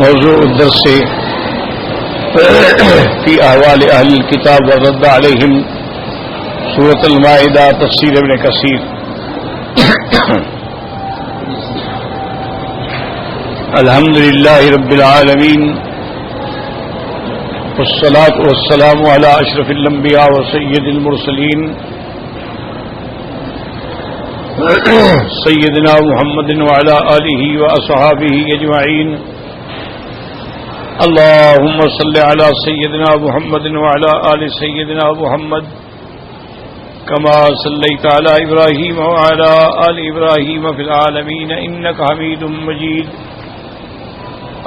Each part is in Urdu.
موضوع الدرس في أحوال أهل الكتاب والرد عليهم سورة المائدة تفسير ابن كثير. الحمد لله رب العالمين والصلاة والسلام على أشرف الأنبياء وسيد المرسلين سيدنا محمد وعلى آله وأصحابه أجمعين. اللهم صل على سيدنا محمد وعلى آل سيدنا محمد كما صليت على إبراهيم وعلى آل إبراهيم في العالمين إنك حميد مجيد.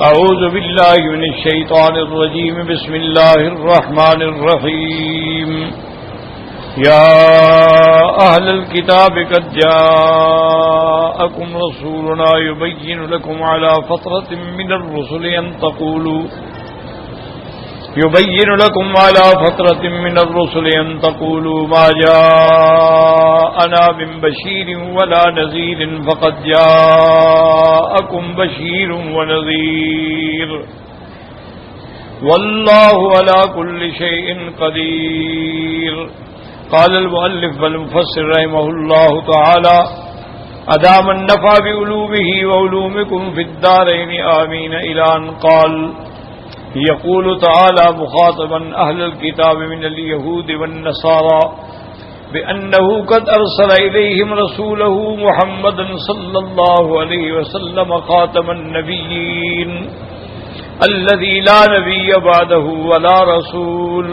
أعوذ بالله من الشيطان الرجيم. بسم الله الرحمن الرحيم. يا أهل الكتاب قد جاءكم رسولنا يبين لكم على فترة من الرسل أن تقولوا ما جاءنا من بشير ولا نذير فقد جاءكم بشير ونذير والله على كل شيء قدير. قال المؤلف والمفسر رحمه الله تعالى أدام النفع بعلومه وعلومكم في الدارين آمين إلى أن قال يقول تعالى مخاطبا أهل الكتاب من اليهود والنصارى بأنه قد أرسل إليهم رسوله محمدا صلى الله عليه وسلم خاتم النبيين الذي لا نبي بعده ولا رسول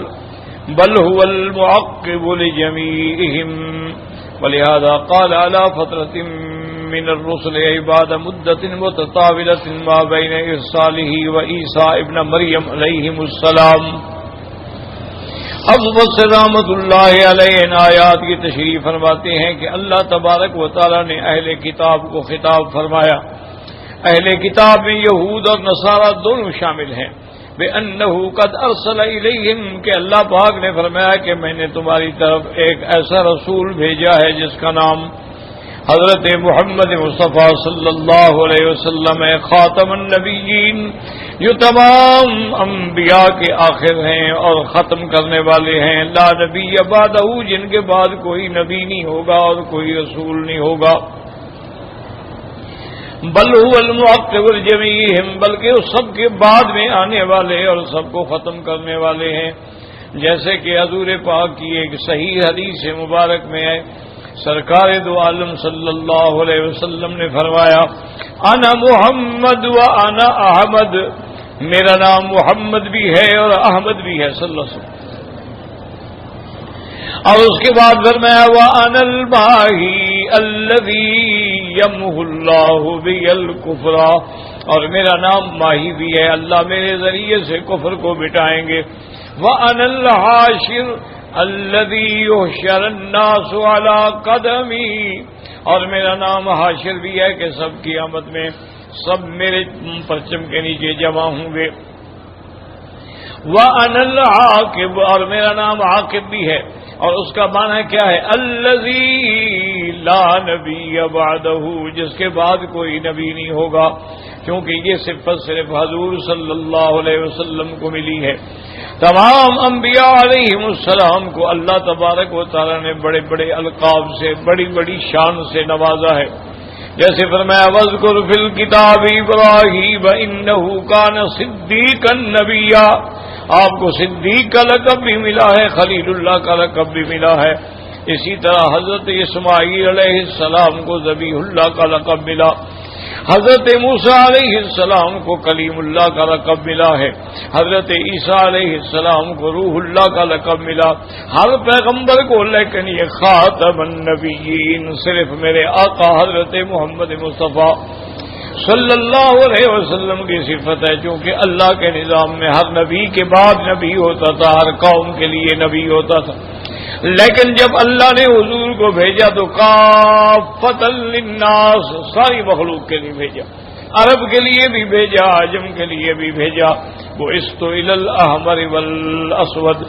بل هو المعقب لجميعهم. ولهذا قال على فترة من الرسل عباد مدة متطاولة ما بين إرساله وعيسى ابن مريم عليهم السلام. اب رحمۃ اللہ علیہ ان آیات کی تشریح فرماتے ہیں کہ اللہ تبارک و تعالی نے اہل کتاب کو خطاب فرمایا. اہل کتاب میں یہود اور نصارہ دونوں شامل ہیں. بِأَنَّهُ قَدْ أَرْسَلَ إِلَيْهِمْ کہ اللہ پاک نے فرمایا کہ میں نے تمہاری طرف ایک ایسا رسول بھیجا ہے جس کا نام حضرت محمد مصطفیٰ صلی اللہ علیہ وسلم ہے. خاتم النبیین جو تمام انبیاء کے آخر ہیں اور ختم کرنے والے ہیں. لا نبی بعدہ جن کے بعد کوئی نبی نہیں ہوگا اور کوئی رسول نہیں ہوگا. بل هو المعقب لجميعهم بلکہ وہ سب کے بعد میں آنے والے اور سب کو ختم کرنے والے ہیں. جیسے کہ حضور پاک کی ایک صحیح حدیث مبارک میں ہے سرکار دو عالم صلی اللہ علیہ وسلم نے فرمایا انا محمد و انا احمد. میرا نام محمد بھی ہے اور احمد بھی ہے صلی اللہ علیہ وسلم. اور اس کے بعد فرمایا وانا الماحی الذی یمحو اللہ بی الکفر. اور میرا نام ماہی بھی ہے اللہ میرے ذریعے سے کفر کو مٹائیں گے. وانا الحاشر الذی یحشر الناس علی قدمی. اور میرا نام حاشر بھی ہے کہ سب قیامت میں سب میرے پرچم کے نیچے جمع ہوں گے. وانا العاقب اور میرا نام عاقب بھی ہے اور اس کا معنی کیا ہے الذی لا نبی بعدہ جس کے بعد کوئی نبی نہیں ہوگا کیونکہ یہ صفت صرف حضور صلی اللہ علیہ وسلم کو ملی ہے. تمام انبیاء علیہم السلام کو اللہ تبارک و تعالی نے بڑے بڑے القاب سے بڑی بڑی شان سے نوازا ہے. جیسے فرمایا وَاذْكُرْ فِي الْكِتَابِ إِبْرَاهِيمَ إِنَّهُ كَانَ صِدِّيقًا نَبِيًّا. آپ کو صدیق کا لقب بھی ملا ہے خلیل اللہ کا لقب بھی ملا ہے. اسی طرح حضرت اسماعیل علیہ السلام کو ذبیح اللہ کا لقب ملا. حضرت موسیٰ علیہ السلام کو کلیم اللہ کا لقب ملا ہے. حضرت عیسیٰ علیہ السلام کو روح اللہ کا لقب ملا. ہر پیغمبر کو لیکن یہ خاتم النبیین صرف میرے آقا حضرت محمد مصطفیٰ صلی اللہ علیہ وسلم کی صفت ہے. چونکہ اللہ کے نظام میں ہر نبی کے بعد نبی ہوتا تھا ہر قوم کے لیے نبی ہوتا تھا. لیکن جب اللہ نے حضور کو بھیجا تو کافۃ للناس ساری مخلوق کے لیے بھیجا. عرب کے لیے بھی بھیجا عجم کے لیے بھی بھیجا. بعثت الی الاحمر والاسود.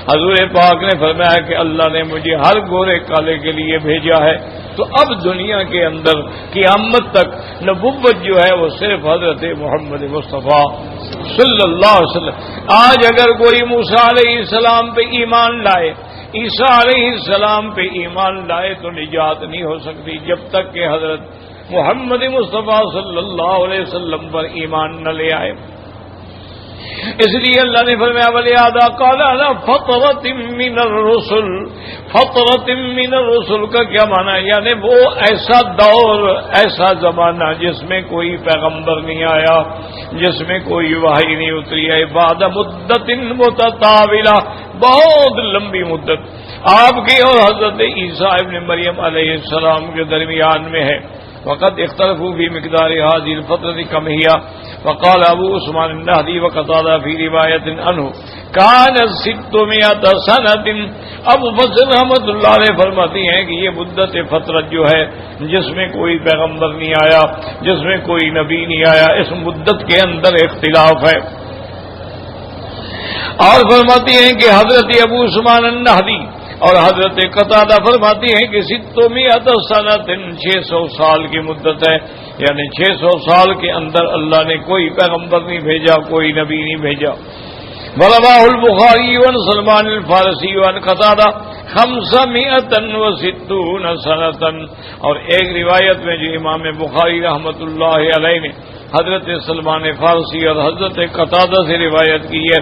حضور پاک نے فرمایا کہ اللہ نے مجھے ہر گورے کالے کے لیے بھیجا ہے. تو اب دنیا کے اندر قیامت تک نبوت جو ہے وہ صرف حضرت محمد مصطفیٰ صلی اللہ علیہ وسلم. آج اگر کوئی موسیٰ علیہ السلام پہ ایمان لائے، عیسیٰ علیہ السلام پہ ایمان لائے تو نجات نہیں ہو سکتی جب تک کہ حضرت محمد مصطفیٰ صلی اللہ علیہ وسلم پر ایمان نہ لے آئے. اس لیے اللہ نے فرمایا وَلِهَٰذَا قَالَ عَلَىٰ فَطْرَةٍ مِّنَ الرُّسُلِ. فَطْرَةٍ مِّنَ الرُّسُلِ کا کیا معنی ہے؟ یعنی وہ ایسا دور، ایسا زمانہ جس میں کوئی پیغمبر نہیں آیا، جس میں کوئی وحی نہیں اتری ہے. بعد مدت متطاولہ، بہت لمبی مدت آپ کی اور حضرت عیسیٰ ابن مریم علیہ السلام کے درمیان میں ہے. وقد اختلفوا في مقدار هذه الفترة كم هي. وقال ابو عثمان النهدي وقتادة في رواية عنه كان 600 سنة. ابو فضل رحمۃ اللہ علیہ فرماتی ہیں کہ یہ مدت فترت جو ہے جس میں کوئی پیغمبر نہیں آیا، جس میں کوئی نبی نہیں آیا، اس مدت کے اندر اختلاف ہے. اور فرماتی ہیں کہ حضرت ابو عثمان النہدی اور حضرت قتادہ فرماتی ہیں کہ 600 سنۃ 600 سال کی مدت ہے، یعنی 600 سال کے اندر اللہ نے کوئی پیغمبر نہیں بھیجا، کوئی نبی نہیں بھیجا. ورواه البخاری عن سلمان الفارسی عن قتادہ 560 سنۃ. اور ایک روایت میں جو امام بخاری رحمۃ اللہ علیہ نے حضرت سلمان فارسی اور حضرت قتادہ سے روایت کی ہے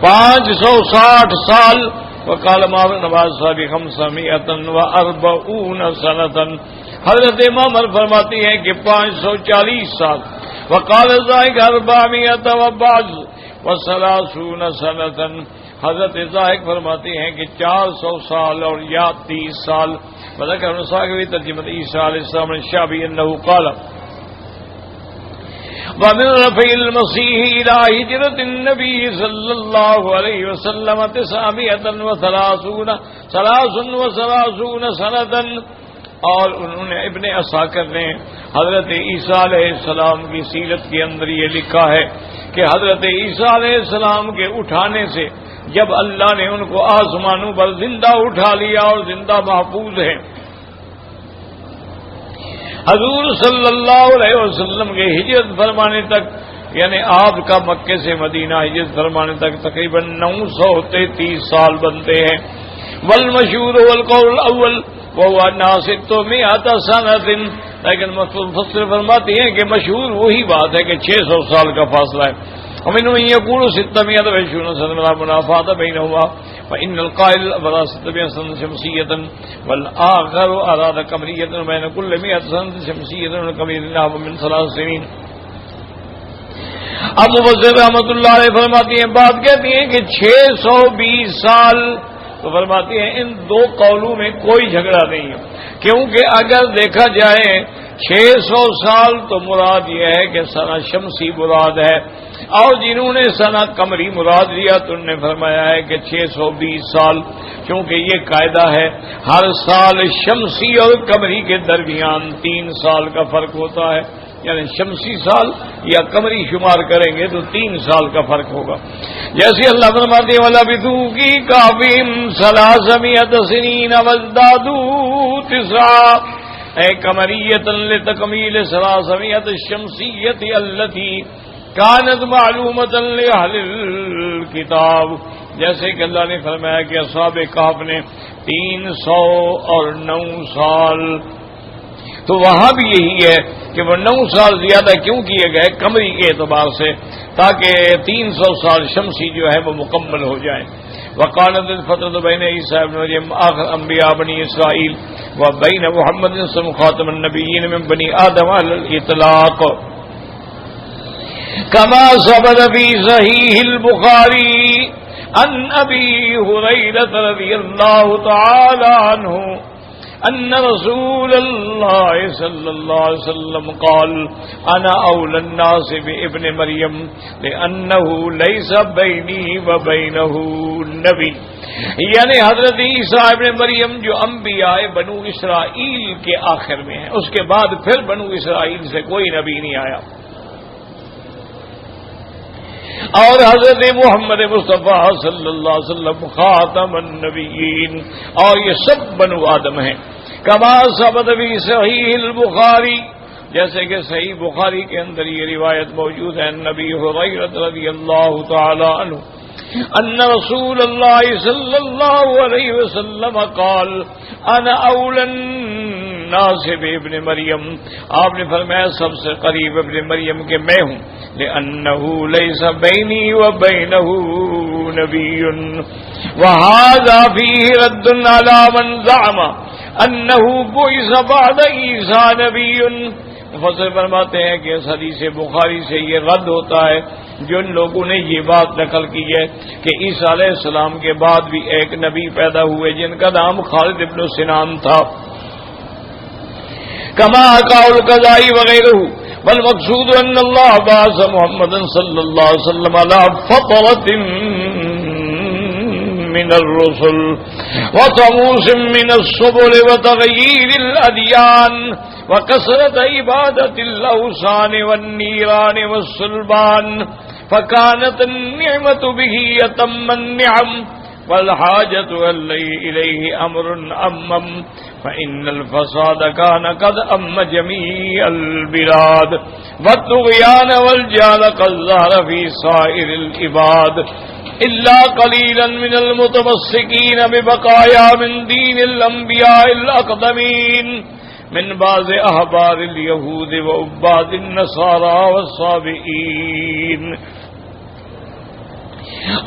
560 سال. وقال امام نواز صاحب 540 سنۃ. حضرت امام فرماتی ہیں کہ 540 سال. وقال ذائق 430 سنۃ. حضرت ذائق فرماتی ہیں کہ 400 سال اور یا 30 سال. وذکر نسائی ترجمہ عیسیٰ علیہ السلام الشعبی انه قال ومن رفع المسیح الى ہجرت النبی صلی اللہ علیہ وسلم 933 سنۃ. اور انہوں نے ابن عساکر نے حضرت عیسیٰ علیہ السلام کی سیرت کے اندر یہ لکھا ہے کہ حضرت عیسیٰ علیہ السلام کے اٹھانے سے جب اللہ نے ان کو آسمانوں پر زندہ اٹھا لیا اور زندہ محفوظ ہیں، حضور صلی اللہ علیہ وسلم کے ہجرت فرمانے تک، یعنی آپ کا مکے سے مدینہ ہجرت فرمانے تک تقریباً 933 سال بنتے ہیں. والمشہور والقول الاول وهو 600 سنۃ. لیکن مفسر فرماتے ہیں کہ مشہور وہی بات ہے کہ 600 سال کا فاصلہ ہے. ومنهم من يقول 620 سنة لا منافاة بينهما فإن القائل أراد 600 سنة شمسية والآخر أراد قمرية وبين كل 100 سنة شمسية والقمرية نحو من 3 سنين. اب مفسر رحمۃ اللہ علیہ فرماتی ہیں، بات کہتی ہیں کہ 620 سال. تو فرماتی ہیں ان دو قولوں میں کوئی جھگڑا نہیں ہے، کیونکہ اگر دیکھا جائے 600 سال تو مراد یہ ہے کہ سنہ شمسی مراد ہے، اور جنہوں نے سنہ قمری مراد لیا تو انہوں نے فرمایا ہے کہ 620 سال، کیونکہ یہ قاعدہ ہے ہر سال شمسی اور قمری کے درمیان 3 سال کا فرق ہوتا ہے. یعنی شمسی سال یا قمری شمار کریں گے تو 3 سال کا فرق ہوگا. جیسے اللہ فرماتے ہیں وَلَبِثُوا فِي كَهْفِهِمْ 300 سِنِينَ وَازْدَادُوا 9 قمریۃ لتکمیل 300 الشمسیۃ التي كانت معلومۃ لأہل الکتاب. جیسے کہ اللہ نے فرمایا کہ اصحاب کہف نے 309 سال. تو وہاں بھی یہی ہے کہ وہ 9 سال زیادہ کیوں کیے گئے قمری کے اعتبار سے، تاکہ 300 سال شمسی جو ہے وہ مکمل ہو جائیں. وقالت الفترة بين عيسى ابن مريم آخر انبیاء بنی اسرائیل وبين محمد خاتم النبیین من بنی آدم على الاطلاق كما ثبت في صحيح البخاري عن ابي هريرة رضي الله تعالى عنه ان رسول الله صلى الله عليه وسلم قال انا اولى الناس بابن مريم لانه ليس بيني وبينه نبي. یعنی حضرت عیسیٰ ابن مریم جو انبیاء بنو اسرائیل کے آخر میں ہیں، اس کے بعد پھر بنو اسرائیل سے کوئی نبی نہیں آیا. اور حضرت محمد مصطفیٰ صلی اللہ علیہ وسلم خاتم النبیین، اور یہ سب بنو آدم ہیں. کما ثبت فی صحیح البخاری، جیسے کہ صحیح بخاری کے اندر یہ روایت موجود ہے، نبی ہریرہ رضی اللہ تعالی عنہ ان رسول اللہ صلی اللہ علیہ وسلم قال انا اولی الناس بابن مریم، آپ نے فرمایا سب سے قریب ابن مریم کے میں ہوں، لأنه ليس بيني وبينه نبي، وهذا فيه رد على من زعم أنه بعث بعد عيسى نبي۔ مفسر فرماتے ہیں کہ اس حدیث بخاری سے یہ رد ہوتا ہے جن لوگوں نے یہ بات نقل کی ہے کہ عیسیٰ علیہ السلام کے بعد بھی ایک نبی پیدا ہوئے جن کا نام خالد ابن سنان تھا، کما حکا القضائی وغیرہ۔ والمقصود ان اللہ بعث محمد صلی اللہ علیہ وسلم على فطرة من الرسل وطموس من السبل وتغيير الأديان وكثرة عبادة الأوثان والنيران والصلبان، فكانت النعمة به أتم النعم والحاجة إليه أمر أمم، فإن الفساد كان قد أم جميع البلاد والطغيان والجهل قد ظهر في سائر العباد إلا قليلا من المتمسكين ببقايا من دين الأنبياء الأقدمين من بعض أحبار اليهود وعباد النصارى والصابئين۔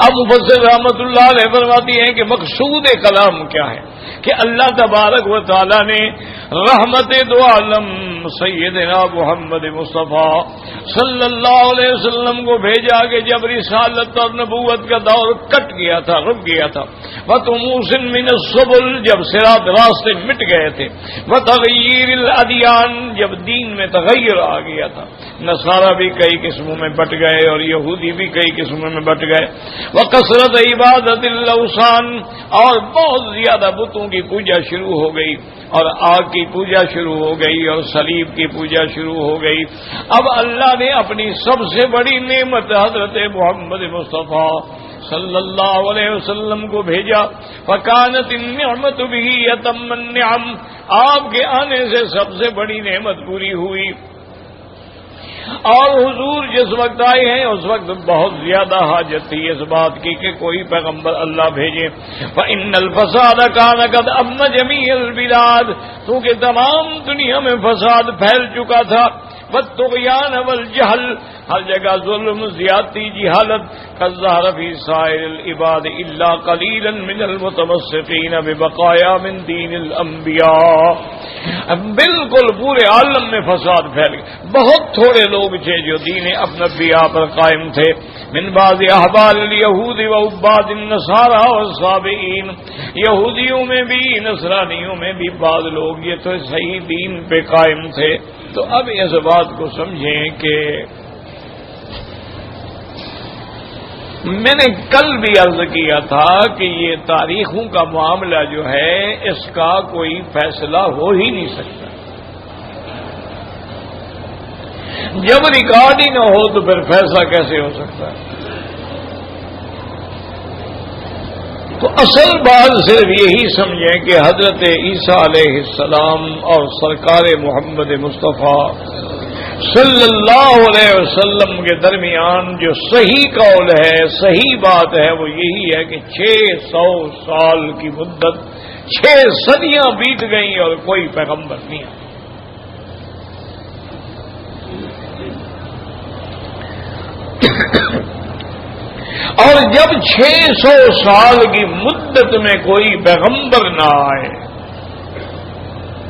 اب مفسر رحمت اللہ علیہ فرماتی ہیں کہ مقصود کلام کیا ہے کہ اللہ تبارک و تعالی نے رحمت دو عالم سیدنا محمد مصطفیٰ صلی اللہ علیہ وسلم کو بھیجا کہ جب رسالت اور نبوت کا دور کٹ گیا تھا، رک گیا تھا، وطموس من السبل، جب صراط راستے مٹ گئے تھے، وتغیر الادیان، جب دین میں تغیر آ گیا تھا، نصارہ بھی کئی قسموں میں بٹ گئے اور یہودی بھی کئی قسموں میں بٹ گئے، وکثرت عبادت الاوثان، اور بہت زیادہ بتوں کی پوجا شروع ہو گئی اور آگ کی پوجا شروع ہو گئی اور صلیب کی پوجا شروع ہو گئی۔ اب اللہ نے اپنی سب سے بڑی نعمت حضرت محمد مصطفیٰ صلی اللہ علیہ وسلم کو بھیجا، فکانت النعمت به اتم النعم، آپ کے آنے سے سب سے بڑی نعمت پوری ہوئی۔ اور حضور جس وقت آئے ہیں اس وقت بہت زیادہ حاجت تھی اس بات کی کہ کوئی پیغمبر اللہ بھیجے۔ فإن الفساد كان قد أم جميع البلاد، کیونکہ تمام دنیا میں فساد پھیل چکا تھا، والطغیان والجہل، ہر جگہ ظلم، زیادتی، جہالت، كالظهر في سائر العباد الا قليلا من المتمسكين ببقايا من دين الانبیاء۔ بالکل پورے عالم میں فساد پھیل گیا، بہت تھوڑے لوگ تھے جو دین اپنے انبیاء پر قائم تھے، من بعض احبار الیہود و عباد النصارى والصابئین، یہودیوں میں بھی نصرانیوں میں بھی بعض لوگ یہ تو صحیح دین پہ قائم تھے۔ تو اب اس بات کو سمجھیں کہ میں نے کل بھی عرض کیا تھا کہ یہ تاریخوں کا معاملہ جو ہے اس کا کوئی فیصلہ ہو ہی نہیں سکتا، جب ریکارڈ ہی نہ ہو تو پھر فیصلہ کیسے ہو سکتا ہے؟ تو اصل بات صرف یہی سمجھیں کہ حضرت عیسیٰ علیہ السلام اور سرکار محمد مصطفیٰ صلی اللہ علیہ وسلم کے درمیان جو صحیح قول ہے، صحیح بات ہے، وہ یہی ہے کہ 600 سال کی مدت، 6 صدیاں بیت گئیں اور کوئی پیغمبر نہیں آیا۔ اور جب 600 سال کی مدت میں کوئی پیغمبر نہ آئے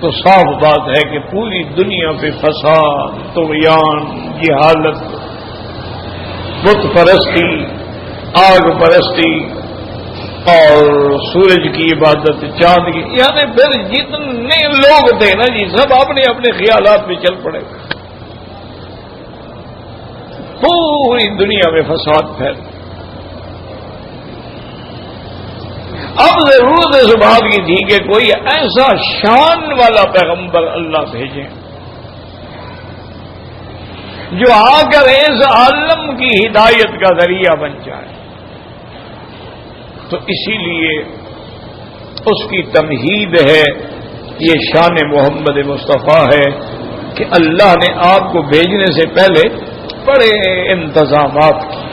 تو صاف بات ہے کہ پوری دنیا پہ فساد، طغیان، جہالت، بت پرستی، آگ پرستی اور سورج کی عبادت، چاند کی، یعنی پھر جتنے لوگ تھے نا جی سب اپنے اپنے خیالات میں چل پڑے، پوری دنیا میں فساد پھیل۔ اب ضرورت اس بات کی تھی کہ کوئی ایسا شان والا پیغمبر اللہ بھیجے جو آ کر اس عالم کی ہدایت کا ذریعہ بن جائے۔ تو اسی لیے اس کی تمہید ہے یہ شان محمد مصطفیٰ ہے کہ اللہ نے آپ کو بھیجنے سے پہلے بڑے انتظامات کیے.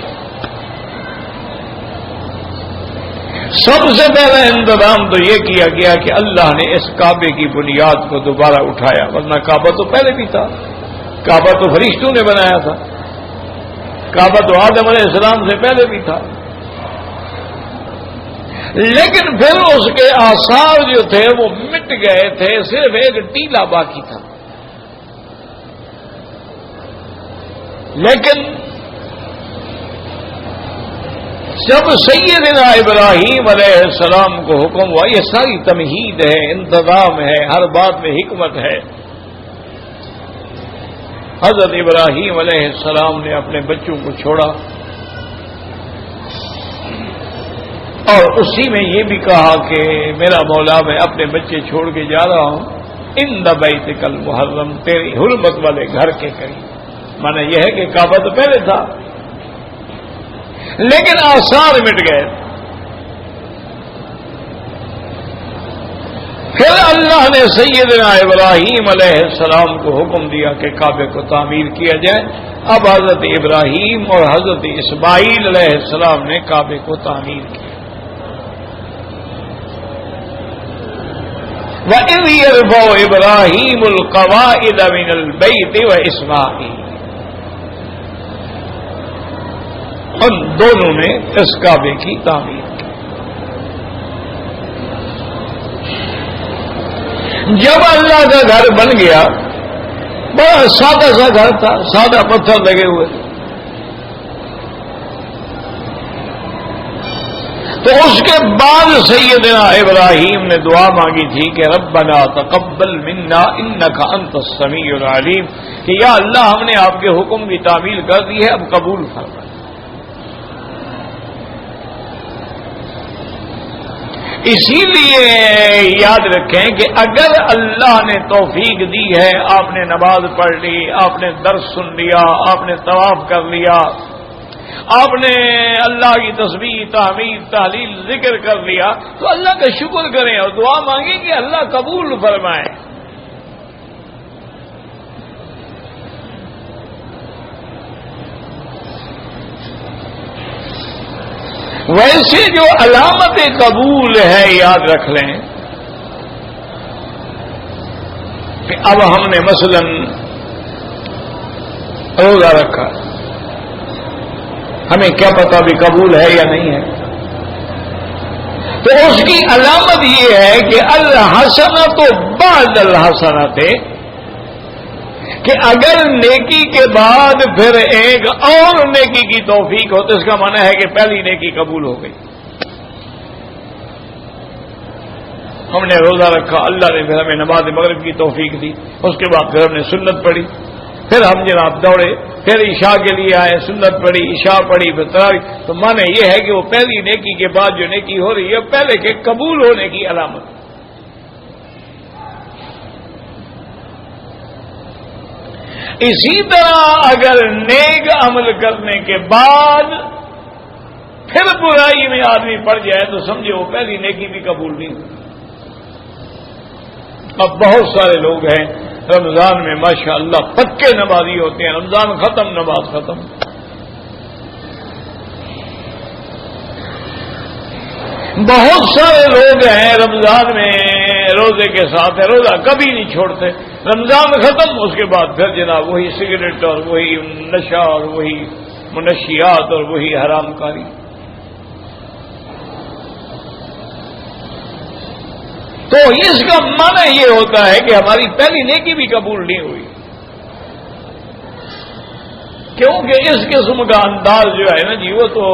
سب سے پہلا انتظام تو یہ کیا گیا کہ اللہ نے اس کعبے کی بنیاد کو دوبارہ اٹھایا، ورنہ کعبہ تو پہلے بھی تھا. کعبہ تو فرشتوں نے بنایا تھا، کعبہ تو آدم علیہ السلام سے پہلے بھی تھا. لیکن پھر اس کے آثار جو تھے وہ مٹ گئے تھے، صرف ایک ٹیلا باقی تھا. لیکن جب سیدنا ابراہیم علیہ السلام کو حکم ہوا، یہ ساری تمہید ہے، انتظام ہے، ہر بات میں حکمت ہے. حضرت ابراہیم علیہ السلام نے اپنے بچوں کو چھوڑا اور اسی میں یہ بھی کہا کہ میرا مولا میں اپنے بچے چھوڑ کے جا رہا ہوں ان بیتک المحرم، تیری حرمت والے گھر کے قریب. مانا یہ ہے کہ کعبہ تو پہلے تھا لیکن آثار مٹ گئے. پھر اللہ نے سیدنا ابراہیم علیہ السلام کو حکم دیا کہ کعبے کو تعمیر کیا جائے. اب حضرت ابراہیم اور حضرت اسماعیل علیہ السلام نے کعبے کو تعمیر کیا. وَإِذْ يَرْفَعُ إِبْرَاهِيمُ الْقَوَاعِدَ مِنَ الْبَيْتِ وَإِسْمَاعِيلُ، ان دونوں نے اس کعبے کی تعمیر کی. جب اللہ کا گھر بن گیا، بڑا سادہ سا گھر تھا، سادہ پتھر لگے ہوئے، تو اس کے بعد سیدنا ابراہیم نے دعا مانگی تھی کہ ربنا تقبل منا انک انت السمیع العلیم، کہ یا اللہ ہم نے آپ کے حکم کی تعمیل کر دی ہے، اب قبول فرما. اسی لیے یاد رکھیں کہ اگر اللہ نے توفیق دی ہے، آپ نے نماز پڑھ لی، آپ نے درس سن لیا، آپ نے طواف کر لیا، آپ نے اللہ کی تسبیح تحمید تحلیل ذکر کر لیا، تو اللہ کا شکر کریں اور دعا مانگیں کہ اللہ قبول فرمائے. ویسے جو علامت قبول ہے یاد رکھ لیں کہ اب ہم نے مثلا روزہ رکھا، ہمیں کیا پتا بھی قبول ہے یا نہیں ہے، تو اس کی علامت یہ ہے کہ الحسنۃ بعد الحسنۃ، کہ اگر نیکی کے بعد پھر ایک اور نیکی کی توفیق ہو تو اس کا معنی ہے کہ پہلی نیکی قبول ہو گئی. ہم نے روزہ رکھا، اللہ نے پھر ہمیں نماز مغرب کی توفیق دی، اس کے بعد پھر ہم نے سنت پڑھی، پھر ہم جناب دوڑے، پھر عشاء کے لیے آئے، سنت پڑھی، عشاء پڑھی، پھر تراویح. تو معنی یہ ہے کہ وہ پہلی نیکی کے بعد جو نیکی ہو رہی ہے پہلے کے قبول ہونے کی علامت. اسی طرح اگر نیک عمل کرنے کے بعد پھر برائی میں آدمی پڑ جائے تو سمجھے وہ پہلی نیکی بھی قبول نہیں ہوئی. اب بہت سارے لوگ ہیں رمضان میں ماشاءاللہ پکے نمازی ہوتے ہیں، رمضان ختم نماز ختم. بہت سارے لوگ ہیں رمضان میں روزے کے ساتھ روزہ کبھی نہیں چھوڑتے، رمضان ختم اس کے بعد پھر جناب وہی سگریٹ اور وہی نشہ اور وہی منشیات اور وہی حرام کاری. تو اس کا معنی یہ ہوتا ہے کہ ہماری پہلی نیکی بھی قبول نہیں ہوئی، کیونکہ اس قسم کا انداز جو ہے نا جی وہ تو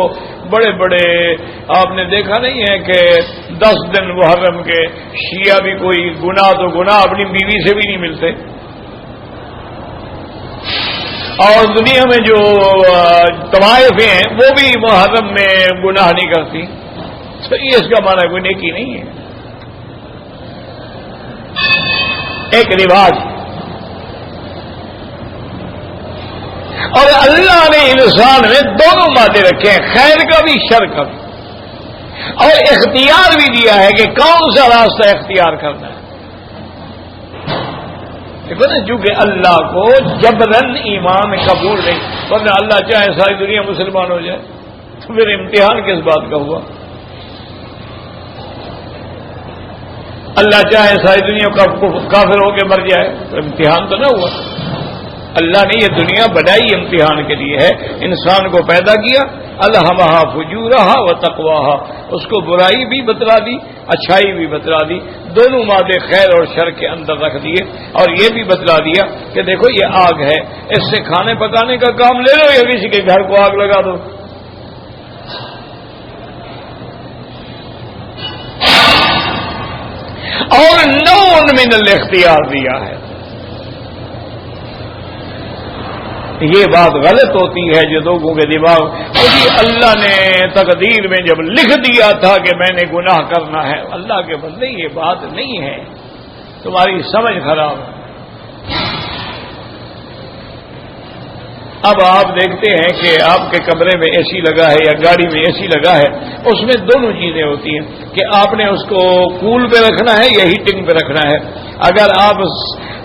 بڑے بڑے آپ نے دیکھا نہیں ہے کہ 10 دن محرم کے شیعہ بھی کوئی گناہ تو گناہ اپنی بیوی سے بھی نہیں ملتے، اور دنیا میں جو طوائفیں ہیں وہ بھی محرم میں گناہ نہیں کرتی. تو یہ اس کا معنی کوئی نیکی نہیں ہے، ایک رواج. اور اللہ نے انسان میں دونوں مادے رکھے ہیں، خیر کا بھی شر کا بھی، اور اختیار بھی دیا ہے کہ کون سا راستہ اختیار کرنا ہے. دیکھو نا، چونکہ اللہ کو جبرن ایمان قبول نہیں، ورنہ اللہ چاہے ساری دنیا مسلمان ہو جائے تو پھر امتحان کس بات کا ہوا؟ اللہ چاہے ساری دنیا کافر ہو کے مر جائے تو امتحان تو نہ ہوا۔ اللہ نے یہ دنیا بنائی امتحان کے لیے ہے، انسان کو پیدا کیا، الہمہا فجورہا و تقواہا، اس کو برائی بھی بتلا دی، اچھائی بھی بتلا دی، دونوں مادے خیر اور شر کے اندر رکھ دیے، اور یہ بھی بتلا دیا کہ دیکھو یہ آگ ہے، اس سے کھانے پکانے کا کام لے لو یا کسی کے گھر کو آگ لگا دو۔ اور نوع من الاختیار دیا ہے۔ یہ بات غلط ہوتی ہے جو لوگوں کے دماغ کبھی اللہ نے تقدیر میں جب لکھ دیا تھا کہ میں نے گناہ کرنا ہے، اللہ کے بندے یہ بات نہیں ہے، تمہاری سمجھ خراب ہے۔ اب آپ دیکھتے ہیں کہ آپ کے کمرے میں اے سی لگا ہے یا گاڑی میں اے سی لگا ہے، اس میں دونوں چیزیں ہوتی ہیں کہ آپ نے اس کو کول پہ رکھنا ہے یا ہیٹنگ پہ رکھنا ہے۔ اگر آپ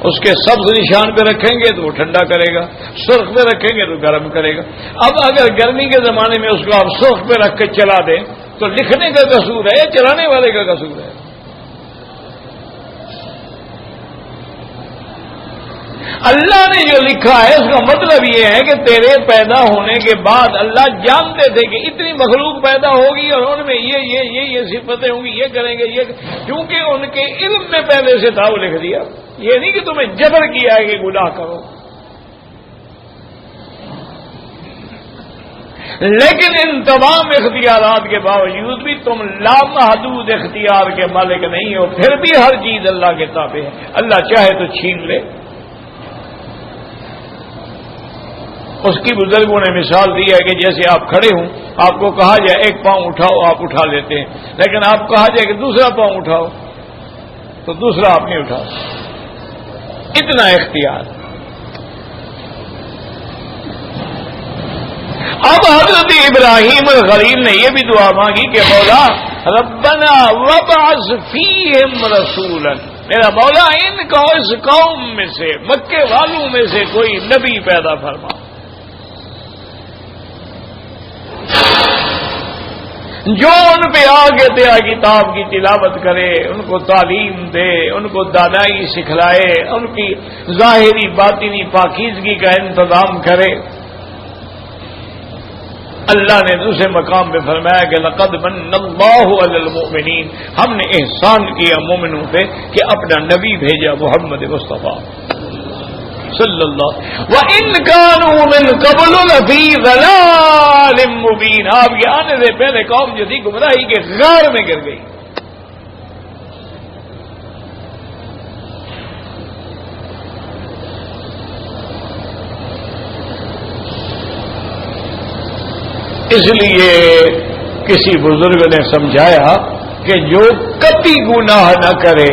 اس کے سبز نشان پہ رکھیں گے تو وہ ٹھنڈا کرے گا، سرخ پہ رکھیں گے تو گرم کرے گا۔ اب اگر گرمی کے زمانے میں اس کو آپ سرخ پہ رکھ کے چلا دیں تو لکھنے کا قصور ہے یا چلانے والے کا قصور ہے؟ اللہ نے جو لکھا ہے اس کا مطلب یہ ہے کہ تیرے پیدا ہونے کے بعد اللہ جانتے تھے کہ اتنی مخلوق پیدا ہوگی اور ان میں یہ صفتیں ہوں گی، یہ کریں گے، یہ، کیونکہ ان کے علم میں پہلے سے تھا، وہ لکھ دیا۔ یہ نہیں کہ تمہیں جبر کیا ہے کہ گناہ کرو، لیکن ان تمام اختیارات کے باوجود بھی تم لامحدود اختیار کے مالک نہیں ہو، پھر بھی ہر چیز اللہ کے تابع ہے۔ اللہ چاہے تو چھین لے۔ اس کی بزرگوں نے مثال دی ہے کہ جیسے آپ کھڑے ہوں، آپ کو کہا جائے ایک پاؤں اٹھاؤ، آپ اٹھا لیتے ہیں، لیکن آپ کہا جائے کہ دوسرا پاؤں اٹھاؤ تو دوسرا آپ نہیں اٹھا۔ اتنا اختیار۔ اب حضرت ابراہیم الخلیل نے یہ بھی دعا مانگی کہ مولا ربنا وابعث فیہم رسولا، میرا مولا ان کو اس قوم میں سے، مکے والوں میں سے کوئی نبی پیدا فرما جو ان پہ آگے تیرا کتاب کی تلاوت کرے، ان کو تعلیم دے، ان کو دانائی سکھلائے، ان کی ظاہری باطنی پاکیزگی کا انتظام کرے۔ اللہ نے دوسرے مقام پہ فرمایا کہ لقد من اللہ علی المؤمنین، ہم نے احسان کیا مومنوں پہ کہ اپنا نبی بھیجا محمد مصطفیٰ صلی اللہ، وَإِن كَانُوا مِن قَبْلُ لَفِي ضَلَالٍ مُبِينٍ، آپ کے آنے سے پہلے قوم جو تھی گمراہی کے غار میں گر گئی۔ اس لیے کسی بزرگ نے سمجھایا کہ جو کبھی گناہ نہ کرے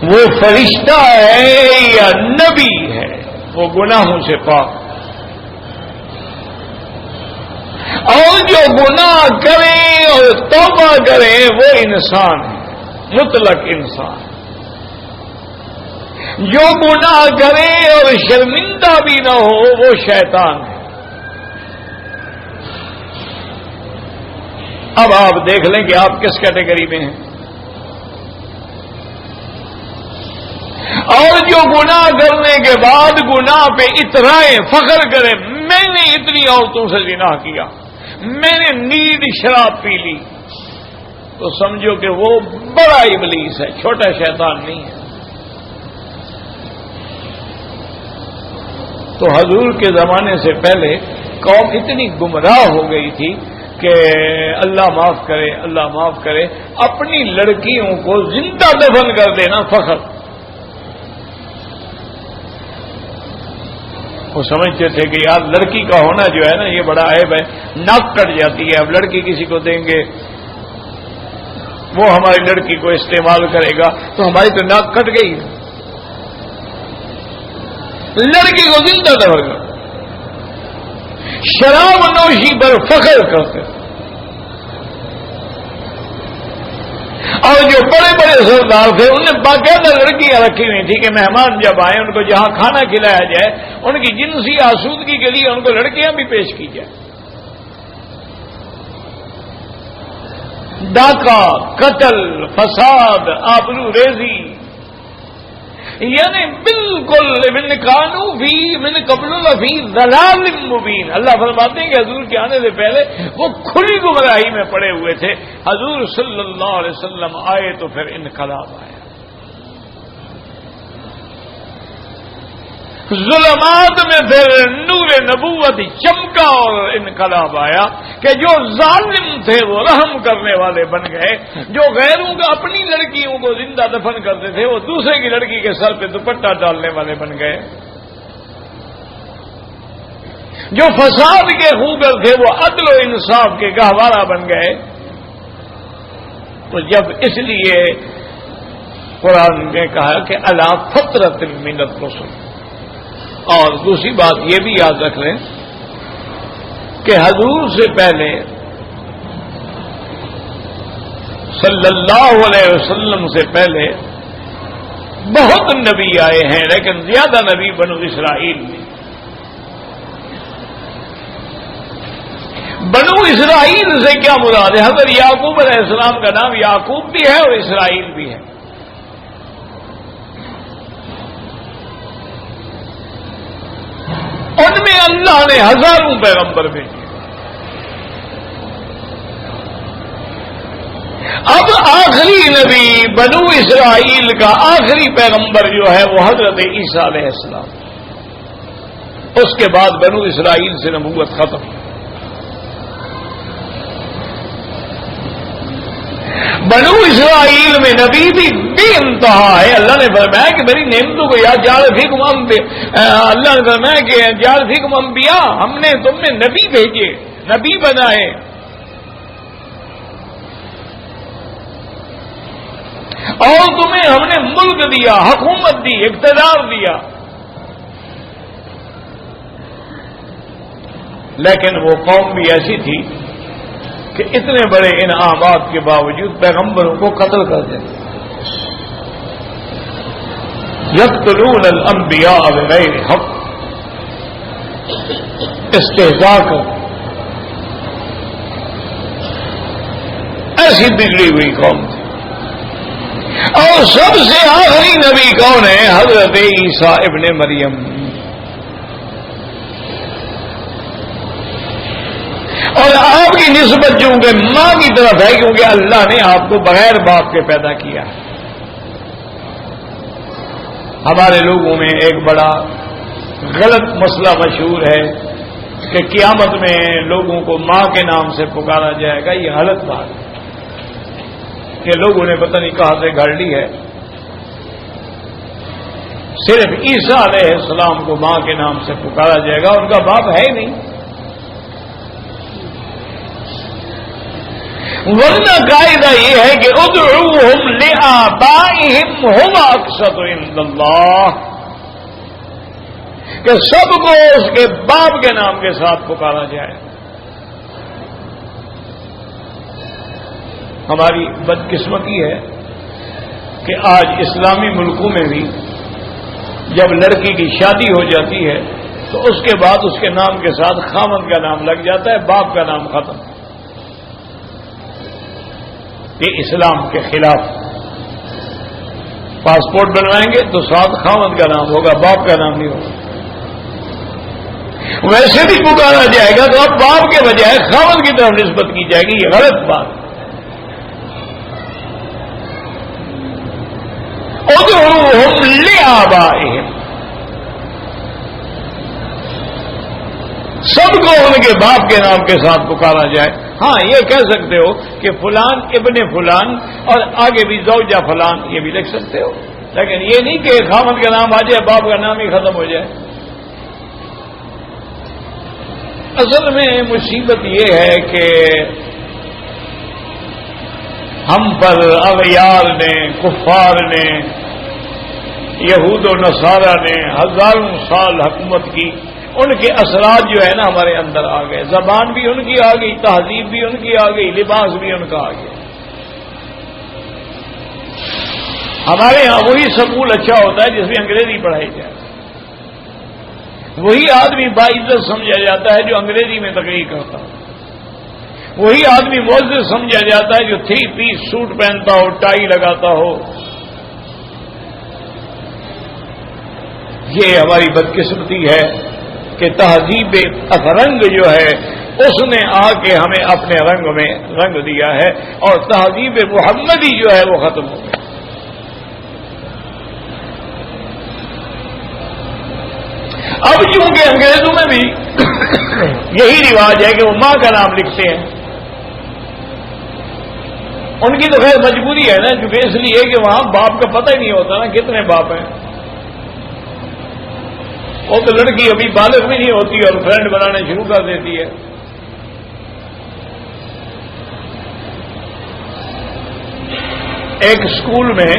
وہ فرشتہ ہے یا نبی ہے، وہ گناہوں سے پاک، اور جو گناہ کرے اور توبہ کرے وہ انسان ہے، مطلق انسان۔ جو گناہ کرے اور شرمندہ بھی نہ ہو وہ شیطان ہے۔ اب آپ دیکھ لیں کہ آپ کس کیٹیگری میں ہیں۔ اور جو گناہ کرنے کے بعد گناہ پہ اترائے، فخر کرے، میں نے اتنی عورتوں سے زنا کیا، میں نے نیند شراب پی لی، تو سمجھو کہ وہ بڑا ابلیس ہے، چھوٹا شیطان نہیں ہے۔ تو حضور کے زمانے سے پہلے قوم اتنی گمراہ ہو گئی تھی کہ اللہ معاف کرے، اللہ معاف کرے، اپنی لڑکیوں کو زندہ دفن کر دینا فخر۔ وہ سمجھتے تھے کہ یار لڑکی کا ہونا جو ہے نا یہ بڑا عیب ہے، ناک کٹ جاتی ہے، اب لڑکی کسی کو دیں گے وہ ہماری لڑکی کو استعمال کرے گا تو ہماری تو ناک کٹ گئی، لڑکی کو زندہ دفن کر، شراب نوشی پر فخر کرتے، اور جو بڑے بڑے سردار تھے انہوں نے باقاعدہ لڑکیاں رکھی ہوئی تھی کہ مہمان جب آئے ان کو جہاں کھانا کھلایا جائے ان کی جنسی آسودگی کے لیے ان کو لڑکیاں بھی پیش کی جائے. ڈاکہ، قتل، فساد، آبرو ریزی، یعنی بالکل من کانوا فی من قبل لفی ضلال مبین. اللہ فرماتے ہیں کہ حضور کے آنے سے پہلے وہ کھلی گمراہی میں پڑے ہوئے تھے. حضور صلی اللہ علیہ وسلم آئے تو پھر انقلاب آیا. ظلمات میں پھر نور نبوت چمکا اور انقلاب آیا کہ جو ظالم تھے وہ رحم کرنے والے بن گئے. جو غیروں کا اپنی لڑکیوں کو زندہ دفن کرتے تھے وہ دوسرے کی لڑکی کے سر پہ دوپٹہ ڈالنے والے بن گئے. جو فساد کے خوگر تھے وہ عدل و انصاف کے گہوارہ بن گئے. تو جب اس لیے قرآن نے کہا کہ الا فترۃ من الرسل. اور دوسری بات یہ بھی یاد رکھ لیں کہ حضور سے پہلے صلی اللہ علیہ وسلم سے پہلے بہت نبی آئے ہیں لیکن زیادہ نبی بنو اسرائیل میں. بنو اسرائیل سے کیا مراد ہے؟ حضرت یعقوب علیہ السلام کا نام یعقوب بھی ہے اور اسرائیل بھی ہے. ان میں اللہ نے ہزاروں پیغمبر بھیجے. اب آخری نبی بنو اسرائیل کا آخری پیغمبر جو ہے وہ حضرت عیسیٰ علیہ السلام. اس کے بعد بنو اسرائیل سے نبوت ختم. بنو اسرائیل میں نبی بھی بے انتہا ہے. اللہ نے فرمایا کہ میری نعمتوں کو یاد جعل فیکم اللہ نے فرمایا کہ جعل فیکم انبیاء، ہم نے تم میں نبی بھیجے، نبی بنائے. اور تمہیں ہم نے ملک دیا، حکومت دی، اقتدار دیا. لیکن وہ قوم بھی ایسی تھی کہ اتنے بڑے انعامات کے باوجود پیغمبروں کو قتل کر دیتے. یقتلون الانبیاء بغیر حق، استہزاء کر. ایسی بگڑی ہوئی قوم تھی. اور سب سے آخری نبی کون ہے؟ حضرت عیسیٰ ابن مریم. اور آپ کی نسبت جو کہ ماں کی طرف ہے کیونکہ اللہ نے آپ کو بغیر باپ کے پیدا کیا. ہمارے لوگوں میں ایک بڑا غلط مسئلہ مشہور ہے کہ قیامت میں لوگوں کو ماں کے نام سے پکارا جائے گا. یہ غلط بات ہے کہ لوگوں نے پتہ نہیں کہاں سے گھڑ لی ہے. صرف عیسیٰ علیہ السلام کو ماں کے نام سے پکارا جائے گا، ان کا باپ ہے ہی نہیں. ورنہ قاعدہ یہ ہے کہ ادعوہم لآبائہم ھم اقسط عند اللہ، کہ سب کو اس کے باپ کے نام کے ساتھ پکارا جائے. ہماری بدقسمتی ہے کہ آج اسلامی ملکوں میں بھی جب لڑکی کی شادی ہو جاتی ہے تو اس کے بعد اس کے نام کے ساتھ خاوند کا نام لگ جاتا ہے، باپ کا نام ختم. یہ اسلام کے خلاف. پاسپورٹ بنوائیں گے تو ساتھ خاوند کا نام ہوگا، باپ کا نام نہیں ہوگا. ویسے بھی پکارا جائے گا تو اب باپ کے بجائے خاوند کی طرف نسبت کی جائے گی. یہ غلط بات. ادعوہم لآبائہم، سب کو ان کے باپ کے نام کے ساتھ پکارا جائے. ہاں یہ کہہ سکتے ہو کہ فلان ابن فلان اور آگے بھی زوجہ فلان، یہ بھی لکھ سکتے ہو، لیکن یہ نہیں کہ خاوند کا نام آ جائے باپ کا نام ہی ختم ہو جائے. اصل میں مصیبت یہ ہے کہ ہم پر اغیار نے، کفار نے، یہود و نصارہ نے ہزاروں سال حکومت کی. ان کے اثرات جو ہے نا ہمارے اندر آ گئے. زبان بھی ان کی آ گئی، تہذیب بھی ان کی آ گئی، لباس بھی ان کا آ گیا. ہمارے ہاں وہی سکول اچھا ہوتا ہے جس میں انگریزی پڑھائی جائے، وہی آدمی باعزت سمجھا جاتا ہے جو انگریزی میں تقریر کرتا ہو، وہی آدمی معزز سمجھا جاتا ہے جو 3 پیس سوٹ پہنتا ہو، ٹائی لگاتا ہو۔ یہ ہماری بدقسمتی ہے کہ تہذیب افرنگ جو ہے اس نے آ کے ہمیں اپنے رنگ میں رنگ دیا ہے، اور تہذیب محمدی جو ہے وہ ختم ہو گئی۔ اب چونکہ انگریزوں میں بھی یہی رواج ہے کہ وہ ماں کا نام لکھتے ہیں، ان کی تو خیر مجبوری ہے نا، کیونکہ اس لیے کہ وہاں باپ کا پتہ ہی نہیں ہوتا نا کتنے باپ ہیں۔ وہ تو لڑکی ابھی بالغ بھی نہیں ہوتی اور فرینڈ بنانے شروع کر دیتی ہے۔ ایک اسکول میں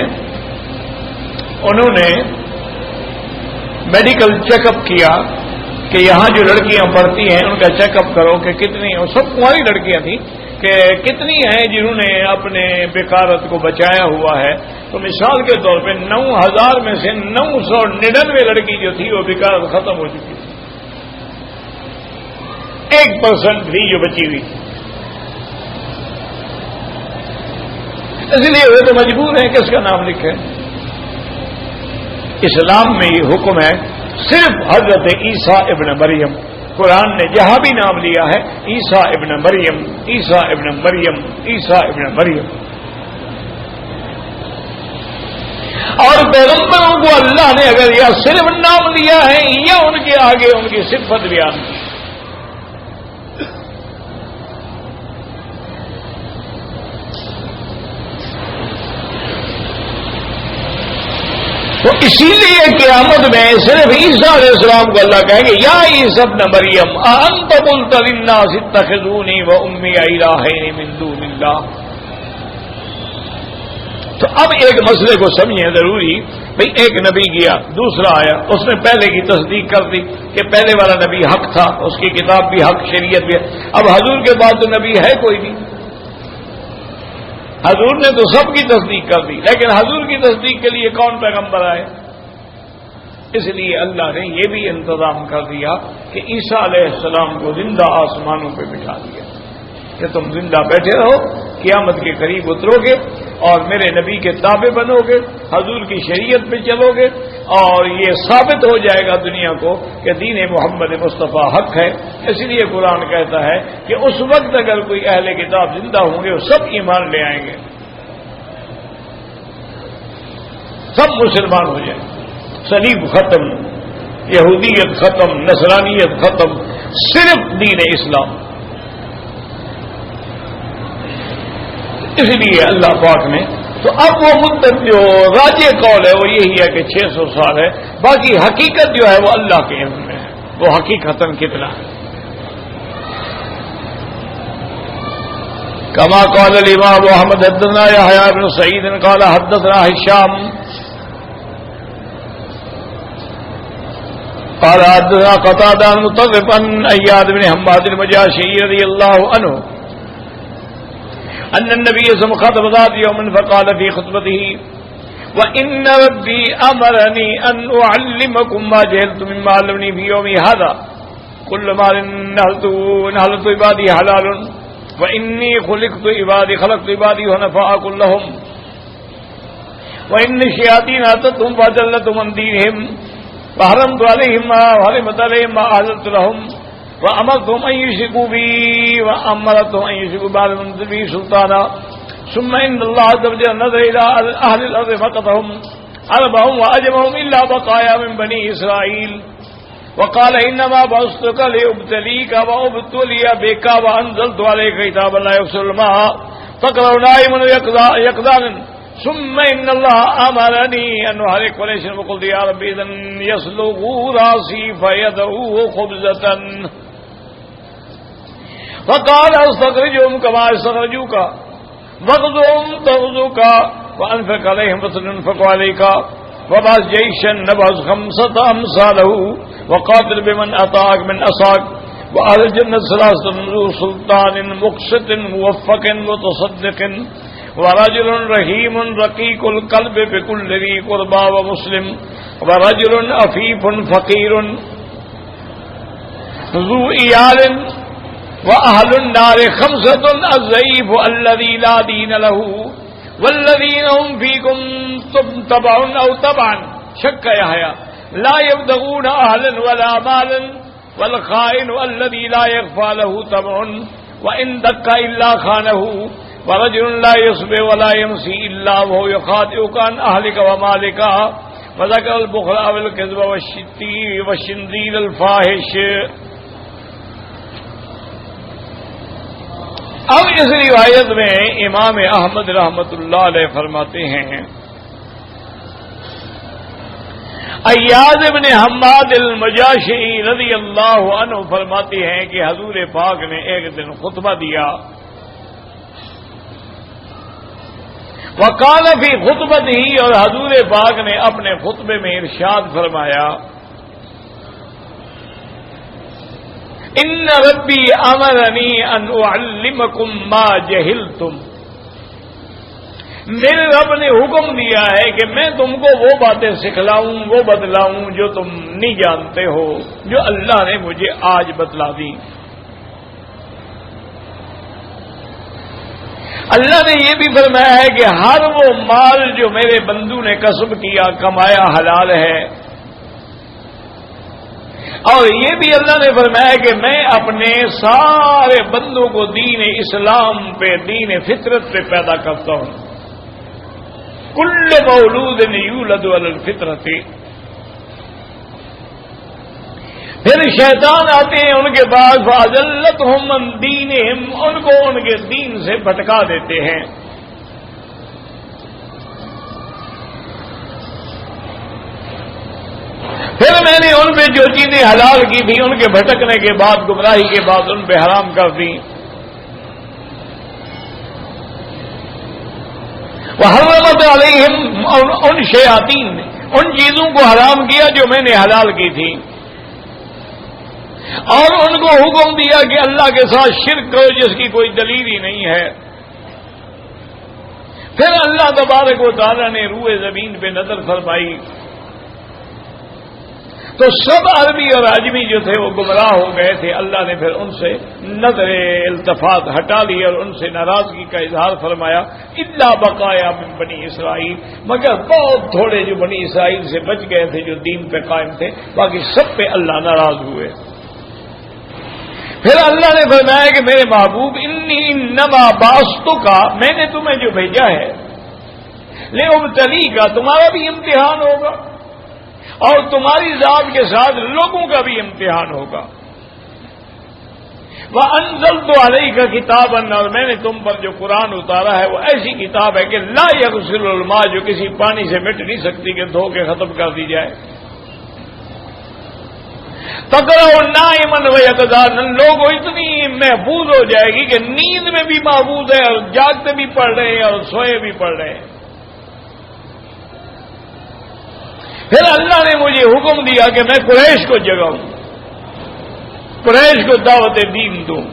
انہوں نے میڈیکل چیک اپ کیا کہ یہاں جو لڑکیاں پڑھتی ہیں ان کا چیک اپ کرو کہ کتنی، اور سب کماری لڑکیاں تھیں، کہ کتنی ہیں جنہوں نے اپنے بیکارت کو بچایا ہوا ہے۔ تو مثال کے طور پہ 9000 میں سے 999 لڑکی جو تھی وہ بیکارت ختم ہو چکی تھی، 1% بھی جو بچی ہوئی تھی۔ اس لیے وہ تو مجبور ہیں کس کا نام لکھیں۔ اسلام میں یہ حکم ہے صرف حضرت عیسیٰ ابن مریم، قرآن نے جہاں بھی نام لیا ہے عیسیٰ ابن مریم، عیسیٰ ابن مریم، عیسیٰ ابن مریم۔ اور پیغمبروں کو اللہ نے اگر یا صرف نام لیا ہے یا ان کے آگے ان کی صفت بیان کی، تو اسی لیے قیامت میں صرف عیسیٰ علیہ السلام کو اللہ کہیں گے یا عیسیٰ ابن مریم اانت قلت للناس اتخذونی وامی الہین من دون اللہ۔ تو اب ایک مسئلے کو سمجھیں ضروری، بھئی ایک نبی گیا، دوسرا آیا، اس نے پہلے کی تصدیق کر دی کہ پہلے والا نبی حق تھا، اس کی کتاب بھی حق، شریعت بھی۔ اب حضور کے بعد تو نبی ہے کوئی نہیں، حضور نے تو سب کی تصدیق کر دی، لیکن حضور کی تصدیق کے لیے کون پیغمبر آئے؟ اس لیے اللہ نے یہ بھی انتظام کر دیا کہ عیسیٰ علیہ السلام کو زندہ آسمانوں پہ بٹھا دیا کہ تم زندہ بیٹھے رہو، قیامت کے قریب اترو گے اور میرے نبی کے تابع بنو گے، حضور کی شریعت پہ چلو گے، اور یہ ثابت ہو جائے گا دنیا کو کہ دین محمد مصطفیٰ حق ہے۔ اس لیے قرآن کہتا ہے کہ اس وقت اگر کوئی اہل کتاب زندہ ہوں گے وہ سب ایمان لے آئیں گے، سب مسلمان ہو جائیں، صلیب ختم، یہودیت ختم، نصرانیت ختم، صرف دین اسلام۔ اس لیے اللہ پاک نے تو اب وہ مدت جو راجع قول ہے وہ یہی ہے کہ 600 سال ہے، باقی حقیقت جو ہے وہ اللہ کے علم میں ہے، وہ حقیقتاً کتنا ہے۔ کما قال الامام احمد حدثنا یحییٰ بن سعید قال حدثنا هشام قال حدثنا قتادہ عن مطرف عن ایاد بن حماد المجاشعی رضی اللہ عنہ ان النبي صلى الله عليه وسلم خطب ذات يوم فقال في خطبته وان ربي امرني ان اعلمكم ما جهلتم مما علمني في يومي هذا كل ما نهلت عبادي حلال واني خلقت عبادي حنفاء كلهم وان الشياطين اتتهم فضلتهم عن دينهم وحرمت عليهم ما حرمت عليهم ما احللت لهم وأمرتهم أن يشركوا بي وأمرتهم أن يشركوا بي سلطانا ثم إن الله عز وجل نظر إلى أهل الأرض فقطهم عربهم وأجمهم إلا بقايا من بني إسرائيل وقال إنما بعثتك لأبتليك وأبتلي بك وأنزلت عليك كتابا لا يغسل الماء تقرأ نائم يقظان ثم إن الله أمرني أن أحرق وليس وقلت يا رب إذن يسلغ راسي فيدعوه خبزة فقال استخرجهم كما استخرجوك واغزهم تغزوك وأنفق عليهم فسننفق عليك وبعث جيشا نبعث 5 أمثاله وقاتل بمن أطاعك من أصاك وأهل الجنة 3 ذو سلطان مقسط موفق متصدق ورجل رحیم رقیق القلب بكل ذی قربى ومسلم ورجل عفیف فقیر ذو عیال وأهل النار خمسة الضعيف الذي لا دين له والذين هم فيكم تبع أو تبعا شك يحيى لا يبتغون أهلا ولا مالا والخائن الذي لا يخفى له تبع وإن دق إلا خانه ورجل لا يصبر ولا يمسي إلا وهو يخاطئك عن أهلك ومالك وذكر البخل والكذب والشنذير الفاحش. اب اس روایت میں امام احمد رحمۃ اللہ علیہ فرماتے ہیں ایاز ابن حماد المجاشعی رضی اللہ عنہ فرماتے ہیں کہ حضور پاک نے ایک دن خطبہ دیا. وقال فی خطبتہ، اور حضور پاک نے اپنے خطبے میں ارشاد فرمایا ان ربی امرنی ان اعلمکم ما جہلتم، میرے رب نے حکم دیا ہے کہ میں تم کو وہ باتیں سکھلاؤں، وہ بتلاؤں جو تم نہیں جانتے ہو، جو اللہ نے مجھے آج بتلا دی. اللہ نے یہ بھی فرمایا ہے کہ ہر وہ مال جو میرے بندو نے کسب کیا کمایا حلال ہے، اور یہ بھی اللہ نے فرمایا کہ میں اپنے سارے بندوں کو دین اسلام پہ، دین فطرت پہ پیدا کرتا ہوں. کل مولود یولد علی الفطرت. پھر شیطان آتے ہیں ان کے پاس فاضلتہم عن دینہم، ان کو ان کے دین سے بھٹکا دیتے ہیں. پھر میں نے ان پہ جو چیزیں حلال کی تھی ان کے بھٹکنے کے بعد، گمراہی کے بعد ان پہ حرام کر دی. وحرمت علیہم، ان شیاطین نے ان چیزوں کو حرام کیا جو میں نے حلال کی تھی، اور ان کو حکم دیا کہ اللہ کے ساتھ شرک کرو جس کی کوئی دلیل ہی نہیں ہے. پھر اللہ تبارک و تعالی نے روئے زمین پہ نظر فرمائی تو سب عربی اور عجمی جو تھے وہ گمراہ ہو گئے تھے. اللہ نے پھر ان سے نظر التفات ہٹا لی اور ان سے ناراضگی کا اظہار فرمایا. الا بقایا من بنی اسرائیل، مگر بہت تھوڑے جو بنی اسرائیل سے بچ گئے تھے جو دین پہ قائم تھے، باقی سب پہ اللہ ناراض ہوئے. پھر اللہ نے فرمایا کہ میرے محبوب انی انما بعثتک، میں نے تمہیں جو بھیجا ہے لأبتلیک، تمہارا بھی امتحان ہوگا اور تمہاری ذات کے ساتھ لوگوں کا بھی امتحان ہوگا. وَأَنزَلْتُ عَلَيْكَ كِتَابًا، اور میں نے تم پر جو قرآن اتارا ہے وہ ایسی کتاب ہے کہ لا يغسل الماء، جو کسی پانی سے مٹ نہیں سکتی کہ دھو کے ختم کر دی جائے. تقرأ نائمًا وَيَقْظَانًا، لوگوں اتنی محفوظ ہو جائے گی کہ نیند میں بھی محفوظ ہے اور جاگتے بھی پڑھ رہے ہیں اور سوئے بھی پڑھ رہے ہیں. پھر اللہ نے مجھے حکم دیا کہ میں قریش کو جگاؤں، قریش کو دعوت دین دوں.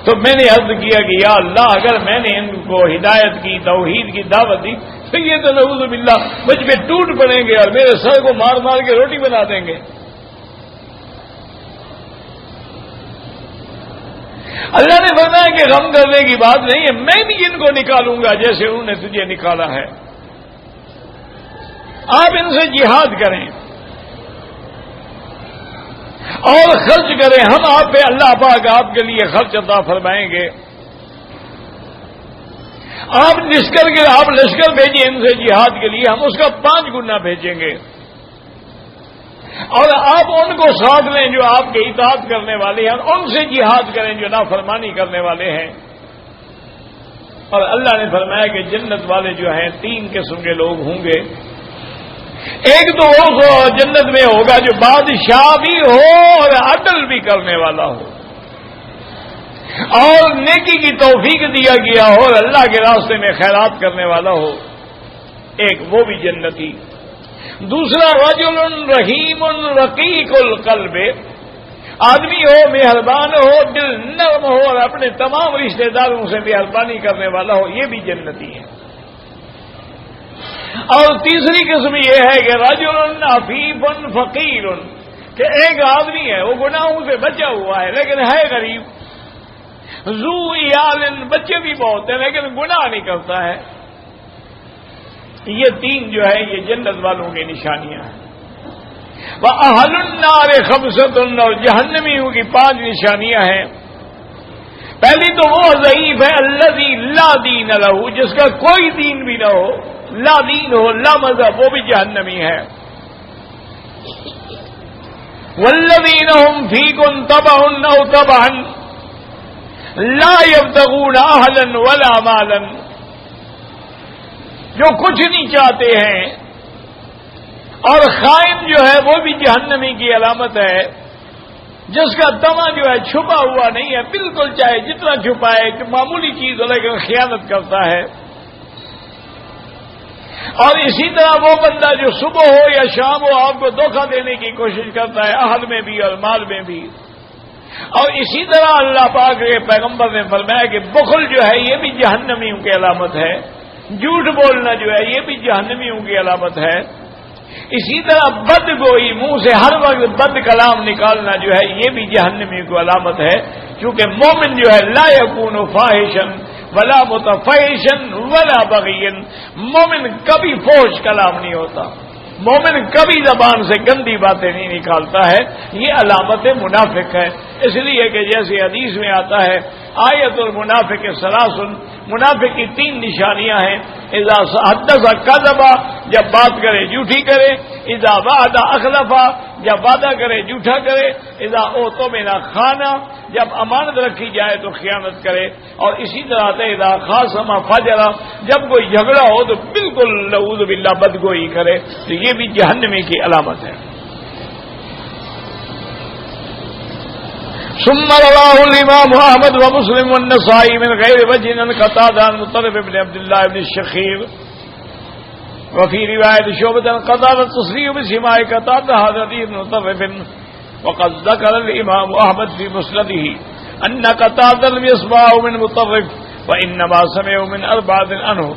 تو میں نے عرض کیا کہ یا اللہ، اگر میں نے ان کو ہدایت کی، توحید کی دعوت دی تو یہ تو نعوذ باللہ مجھ پہ ٹوٹ پڑیں گے اور میرے سر کو مار مار کے روٹی بنا دیں گے. اللہ نے فرمایا کہ غم کرنے کی بات نہیں ہے، میں بھی ان کو نکالوں گا جیسے انہوں نے تجھے نکالا ہے. آپ ان سے جہاد کریں اور خرچ کریں، ہم آپ پہ اللہ پاک آپ کے لیے خرچ عطا فرمائیں گے. آپ لشکر بھیجیں ان سے جہاد کے لیے، ہم اس کا 5 گنا بھیجیں گے. اور آپ ان کو ساتھ لیں جو آپ کے اطاعت کرنے والے ہیں، اور ان سے جہاد کریں جو نافرمانی کرنے والے ہیں. اور اللہ نے فرمایا کہ جنت والے جو ہیں 3 قسم کے لوگ ہوں گے. ایک تو وہ جنت میں ہوگا جو بادشاہ بھی ہو اور عدل بھی کرنے والا ہو اور نیکی کی توفیق دیا گیا ہو اور اللہ کے راستے میں خیرات کرنے والا ہو، ایک وہ بھی جنتی. دوسرا رجل رحیم رقیق القلب، آدمی ہو مہربان ہو، دل نرم ہو اور اپنے تمام رشتہ داروں سے مہربانی کرنے والا ہو، یہ بھی جنتی ہے۔ اور تیسری قسم یہ ہے کہ رجل عفیف فقیر، کہ ایک آدمی ہے وہ گناہوں سے بچا ہوا ہے لیکن ہے غریب، ذو عیال، بچے بھی بہت ہیں لیکن گناہ نہیں کرتا ہے۔ یہ تین جو ہے یہ جنت والوں کی نشانیاں ہیں۔ وَأَهْلُ النَّارِ خَمْسَةٌ، اور جہنمیوں کی 5 نشانیاں ہیں۔ پہلی تو وہ ضعیف ہے الذی لا دین لہ، جس کا کوئی دین بھی نہ ہو، لا دین ہو، لا مذہب، وہ بھی جہنمی ہے۔ والذین هم فیکم تبعا او تبعا لا یبتغون اہلا ولا مالا، جو کچھ نہیں چاہتے ہیں، اور خائن جو ہے وہ بھی جہنمی کی علامت ہے، جس کا طمع جو ہے چھپا ہوا نہیں ہے، بالکل چاہے جتنا چھپائے کہ معمولی چیز ہو لیکن خیانت کرتا ہے۔ اور اسی طرح وہ بندہ جو صبح ہو یا شام ہو آپ کو دھوکہ دینے کی کوشش کرتا ہے، اہل میں بھی اور مال میں بھی۔ اور اسی طرح اللہ پاک کے پیغمبر نے فرمایا کہ بخل جو ہے یہ بھی جہنمیوں کی علامت ہے، جھوٹ بولنا جو ہے یہ بھی جہنمیوں کی علامت ہے۔ اسی طرح بد گوئی، منہ سے ہر وقت بد کلام نکالنا جو ہے یہ بھی جہنمی کی علامت ہے، کیونکہ مومن جو ہے لا یکون فاحشا ولا متفحشا ولا بغیا، مومن کبھی فحش کلام نہیں ہوتا، مومن کبھی زبان سے گندی باتیں نہیں نکالتا ہے، یہ علامت منافق ہے۔ اس لیے کہ جیسے حدیث میں آتا ہے آیت المنافق ثلاث، منافق کی 3 نشانیاں ہیں۔ اذا حدث کذب، جب بات کرے جھوٹی کرے، اذا وعد اخلف، جب وعدہ کرے جھوٹا کرے، اذا اؤتمن خان، جب امانت رکھی جائے تو خیانت کرے، اور اسی طرح سے اذا خاصم فجر، جب کوئی جھگڑا ہو تو بالکل نعوذ باللہ بدگوئی کرے، تو یہ بھی جہنمی کی علامت ہے۔ ثم رواه الامام احمد ومسلم والنسائی من غیر وجہ عن قتادہ عن مطرف بن عبد الله بن الشخير، وفي رواية شعبة عن قتادة تصريح بسماع قتادة هذا حديث مطرف، وقد ذكر الامام احمد في مسنده ان قتادة لم يسمعه من مطرف وانما سمعه من 4 عنه،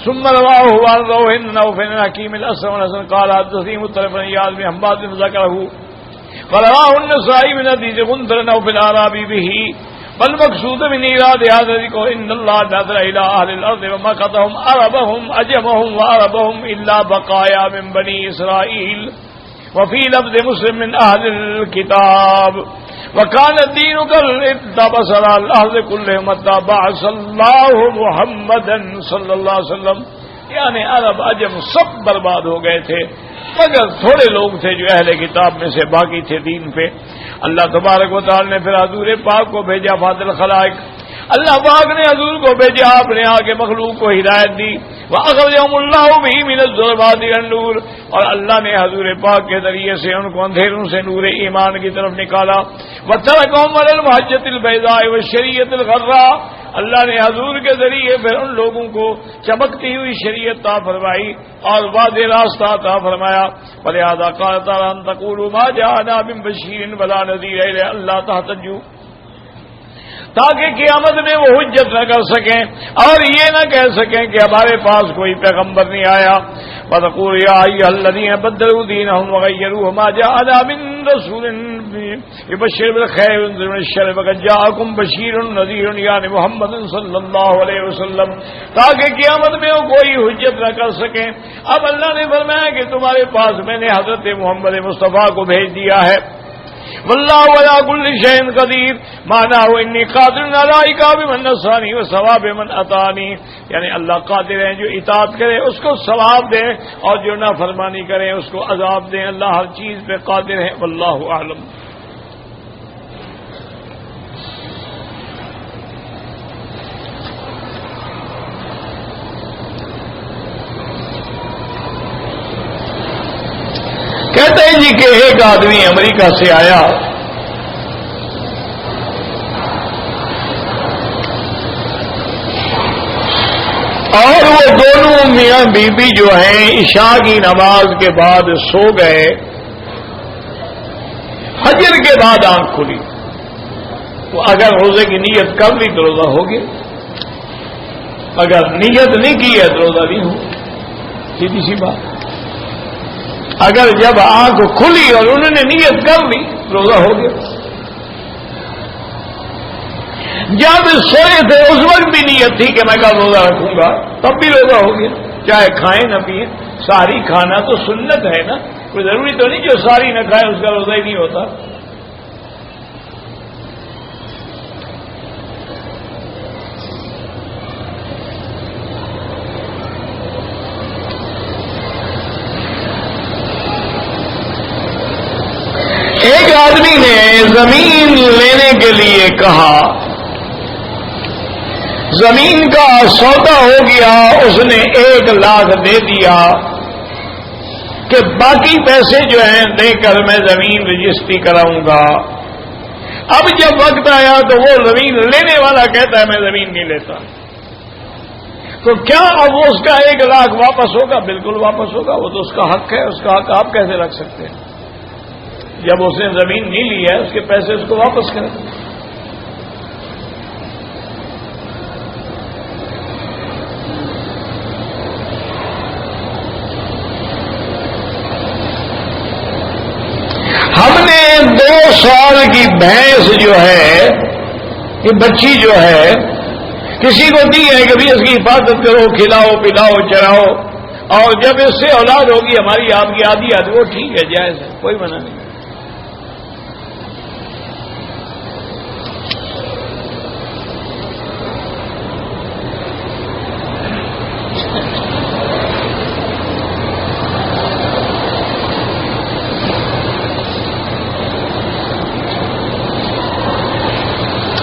ثم رواه عن روح نوف بن حكيم الاسلم والحسن قال حدثني مطرف بن اياس بن حماد ذكره، فرواه النسائی من حدیث غندر نوف العرابی به، والمقصود من ایراد هذا ذکر ان اللہ نظر الى اهل الارض ومقتهم عربهم عجمهم وعربهم الا بقایا من بنی اسرائیل، وفي لفظ مسلم من اهل الكتاب، وكان الدين كالابتبس على الارض كلهم حتى بعث الله محمدا صلی اللہ علیہ وسلم، یعنی عرب عجم سب برباد ہو گئے تھے مگر تھوڑے لوگ تھے جو اہل کتاب میں سے باقی تھے دین پہ۔ اللہ تبارک و تعالی نے پھر حضور پاک کو بھیجا فاضل خلائق، اللہ پاک نے حضور کو بھیجا، آپ نے آ کے مخلوق کو ہدایت دی، وَأَخْرَجَهُمُ اللَّهُ بِهِ مِنَ الظُّلُمَاتِ إِلَى النُّورِ، اور اللہ نے حضور پاک کے ذریعے سے ان کو اندھیروں سے نور ایمان کی طرف نکالا، وَتَرَكَهُمْ عَلَى الْمَحَجَّةِ الْبَيْضَاءِ وَالشَّرِيعَةِ الْغَرَّاءِ، اللہ نے حضور کے ذریعے پھر ان لوگوں کو چمکتی ہوئی شریعت عطا فرمائی اور واضح راستہ عطا فرمایا، وَلِهَذَا قَالَ تَعَالَىٰ أَن تَقُولُوا مَا جَاءَنَا مِن بَشِيرٍ وَلَا نَذِيرٍ إِلَّا تَهْتَدُوا، تاکہ قیامت میں وہ حجت نہ کر سکیں اور یہ نہ کہہ سکیں کہ ہمارے پاس کوئی پیغمبر نہیں آیا۔ وَتَقُولُوا يَا أَيُّهَا الَّذِينَ بَدَّلُوا دِينَهُمْ وَغَيَّرُوهُ مَا جَاءَنَا مِن رَّسُولٍ يُبَشِّرُ بِالْخَيْرِ وَيُنذِرُ مِنَ الشَّرِّ وَقَدْ جَاءَكُم بَشِيرٌ نَذِيرٌ یعنی محمد صلی اللہ علیہ وسلم، تاکہ قیامت میں وہ کوئی حجت نہ کر سکیں۔ اب اللہ نے فرمایا کہ تمہارے پاس میں نے حضرت محمد مصطفیٰ کو بھیج دیا ہے، واللہ علی کل شیء قدیر، معنی ہو انی قادر علی عقاب من نصرنی وثواب من اطاعنی، یعنی اللہ قادر ہے جو اطاعت کرے اس کو ثواب دے اور جو نافرمانی کرے اس کو عذاب دے، اللہ ہر چیز پہ قادر ہے، واللہ اعلم۔ کہتے ہیں جی کہ ایک آدمی امریکہ سے آیا اور وہ دونوں میاں بیوی جو ہیں عشاء کی نماز کے بعد سو گئے، فجر کے بعد آنکھ کھلی تو اگر روزے کی نیت کر لی تو روزہ ہو گیا، اگر نیت نہیں کی ہے تو روزہ نہیں ہو، سیدھی سی بات۔ اگر جب آنکھ کھلی اور انہوں نے نیت کر لی روزہ ہو گیا، جب سوئے تھے اس وقت بھی نیت تھی کہ میں کل روزہ رکھوں گا، تب بھی روزہ ہو گیا، چاہے کھائیں نہ پیئیں۔ ساری کھانا تو سنت ہے نا، کوئی ضروری تو نہیں جو ساری نہ کھائے اس کا روزہ ہی نہیں ہوتا۔ ایک آدمی نے زمین لینے کے لیے کہا، زمین کا سودا ہو گیا، اس نے 1 لاکھ دے دیا کہ باقی پیسے جو ہیں دے کر میں زمین رجسٹری کراؤں گا۔ اب جب وقت آیا تو وہ زمین لینے والا کہتا ہے میں زمین نہیں لیتا، تو کیا اب وہ اس کا 1 لاکھ واپس ہوگا؟ بالکل واپس ہوگا، وہ تو اس کا حق ہے، اس کا حق آپ کیسے رکھ سکتے ہیں؟ جب اس نے زمین نہیں لی ہے اس کے پیسے اس کو واپس کریں۔ ہم نے 2 سال کی بھینس جو ہے، یہ بچی جو ہے، کسی کو دی ہے کہ بھی اس کی حفاظت کرو، کھلاؤ پلاؤ چراؤ، اور جب اس سے اولاد ہوگی ہماری آپ کی آدھی آدھی، وہ ٹھیک ہے، جائز ہے، کوئی منع نہیں۔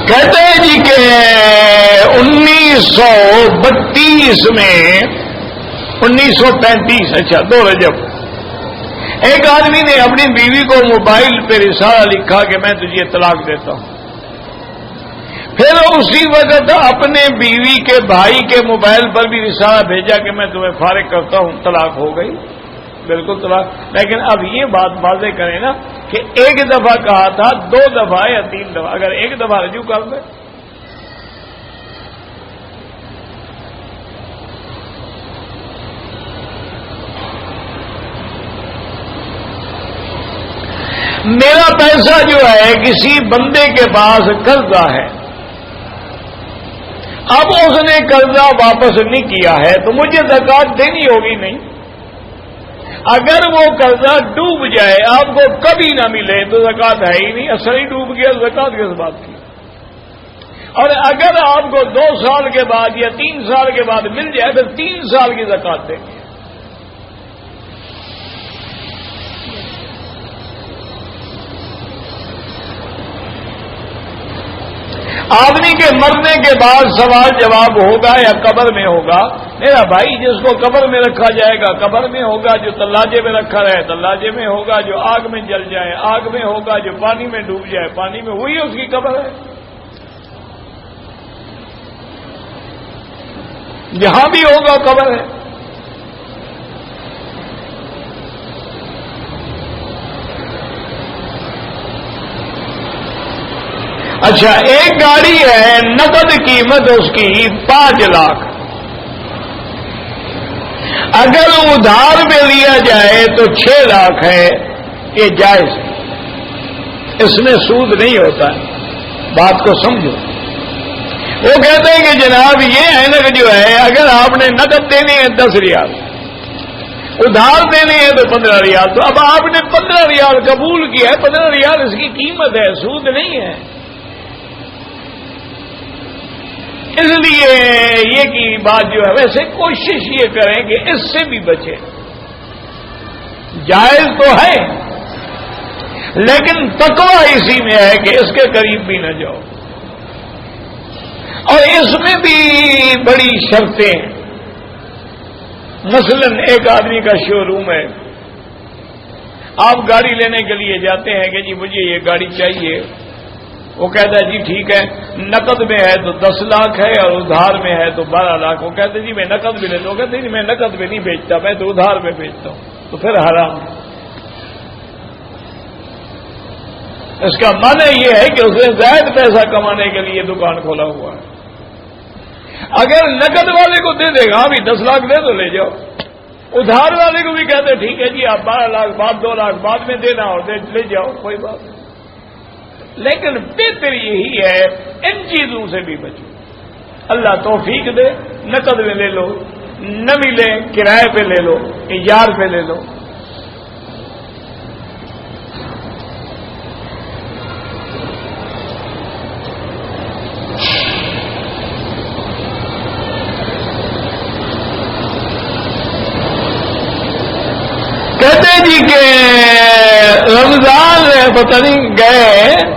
کہتے ہیں جی کہ 1932 میں 1935 اچھا 2 رجب ایک آدمی نے اپنی بیوی کو موبائل پہ رسالہ لکھا کہ میں تجھے طلاق دیتا ہوں، پھر اسی وقت اپنے بیوی کے بھائی کے موبائل پر بھی رسالہ بھیجا کہ میں تمہیں فارغ کرتا ہوں، طلاق ہو گئی، بالکل طلاق۔ لیکن اب یہ بات واضح کریں نا کہ 1 دفعہ کہا تھا، 2 دفعہ یا 3 دفعہ، اگر 1 دفعہ رجوع کر دے۔ میرا پیسہ جو ہے کسی بندے کے پاس قرضہ ہے، اب اس نے قرضہ واپس نہیں کیا ہے تو مجھے زکوٰۃ دینی ہوگی نہیں؟ اگر وہ قرضہ ڈوب جائے آپ کو کبھی نہ ملے تو زکوٰۃ ہے ہی نہیں، اصل ہی ڈوب گیا، زکوٰۃ کس بات کی؟ اور اگر آپ کو 2 سال کے بعد یا 3 سال کے بعد مل جائے تو 3 سال کی زکوٰۃ دیں گے۔ آدمی کے مرنے کے بعد سوال جواب ہوگا یا قبر میں ہوگا؟ میرا بھائی جس کو قبر میں رکھا جائے گا قبر میں ہوگا، جو تلاجے میں رکھا رہے تلاجے میں ہوگا، جو آگ میں جل جائے آگ میں ہوگا، جو پانی میں ڈوب جائے پانی میں، وہی اس کی قبر ہے۔ جہاں بھی ہوگا قبر ہے۔ اچھا، ایک گاڑی ہے نقد قیمت اس کی 5 لاکھ، اگر ادھار میں لیا جائے تو 6 لاکھ ہے، یہ جائز ہے، اس میں سود نہیں ہوتا ہے، بات کو سمجھو۔ وہ کہتے ہیں کہ جناب یہ اینک جو ہے اگر آپ نے نقد دینے ہیں 10 ریال، ادھار دینے ہیں تو 15 ریال، تو اب آپ نے 15 ریال قبول کیا ہے، 15 ریال اس کی قیمت ہے، سود نہیں ہے۔ اس لیے یہ کی بات جو ہے، ویسے کوشش یہ کریں کہ اس سے بھی بچیں، جائز تو ہے لیکن تقویٰ اسی میں ہے کہ اس کے قریب بھی نہ جاؤ، اور اس میں بھی بڑی شرطیں ہیں۔ مثلا ایک آدمی کا شو روم ہے، آپ گاڑی لینے کے لیے جاتے ہیں کہ جی مجھے یہ گاڑی چاہیے، وہ کہتا ہے جی ٹھیک ہے، نقد میں ہے تو 10 لاکھ ہے اور ادھار میں ہے تو 12 لاکھ۔ وہ کہتے ہیں جی میں نقد میں لیتا ہوں، کہتے ہیں جی میں نقد میں نہیں بیچتا، میں تو ادھار میں بیچتا ہوں، تو پھر حرام ہے۔ اس کا معنی یہ ہے کہ اس نے زائد پیسہ کمانے کے لیے دکان کھولا ہوا ہے. اگر نقد والے کو دے دے گا ابھی 10 لاکھ دے تو لے جاؤ. ادھار والے کو بھی کہتے ٹھیک ہے جی آپ 12 لاکھ بعد 2 لاکھ بعد میں دینا اور لے جاؤ کوئی بات نہیں. لیکن بہتر یہی ہے ان چیزوں سے بھی بچو. اللہ توفیق دے نقد میں لے لو, نہ ملے کرائے پہ لے لو, ایجار پہ لے لو. کہتے جی کہ رمضان پتہ نہیں گئے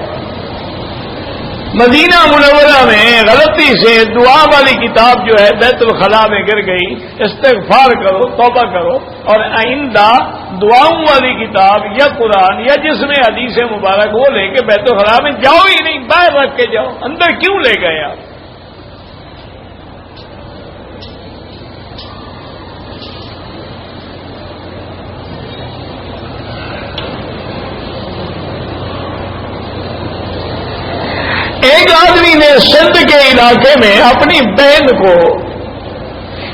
مدینہ منورہ میں غلطی سے دعا والی کتاب جو ہے بیت الخلاء میں گر گئی. استغفار کرو, توبہ کرو, اور آئندہ دعاؤں والی کتاب یا قرآن یا جس میں حدیث مبارک وہ لے کے بیت الخلاء میں جاؤ ہی نہیں, باہر رکھ کے جاؤ. اندر کیوں لے گئے آپ؟ ایک آدمی نے سندھ کے علاقے میں اپنی بہن کو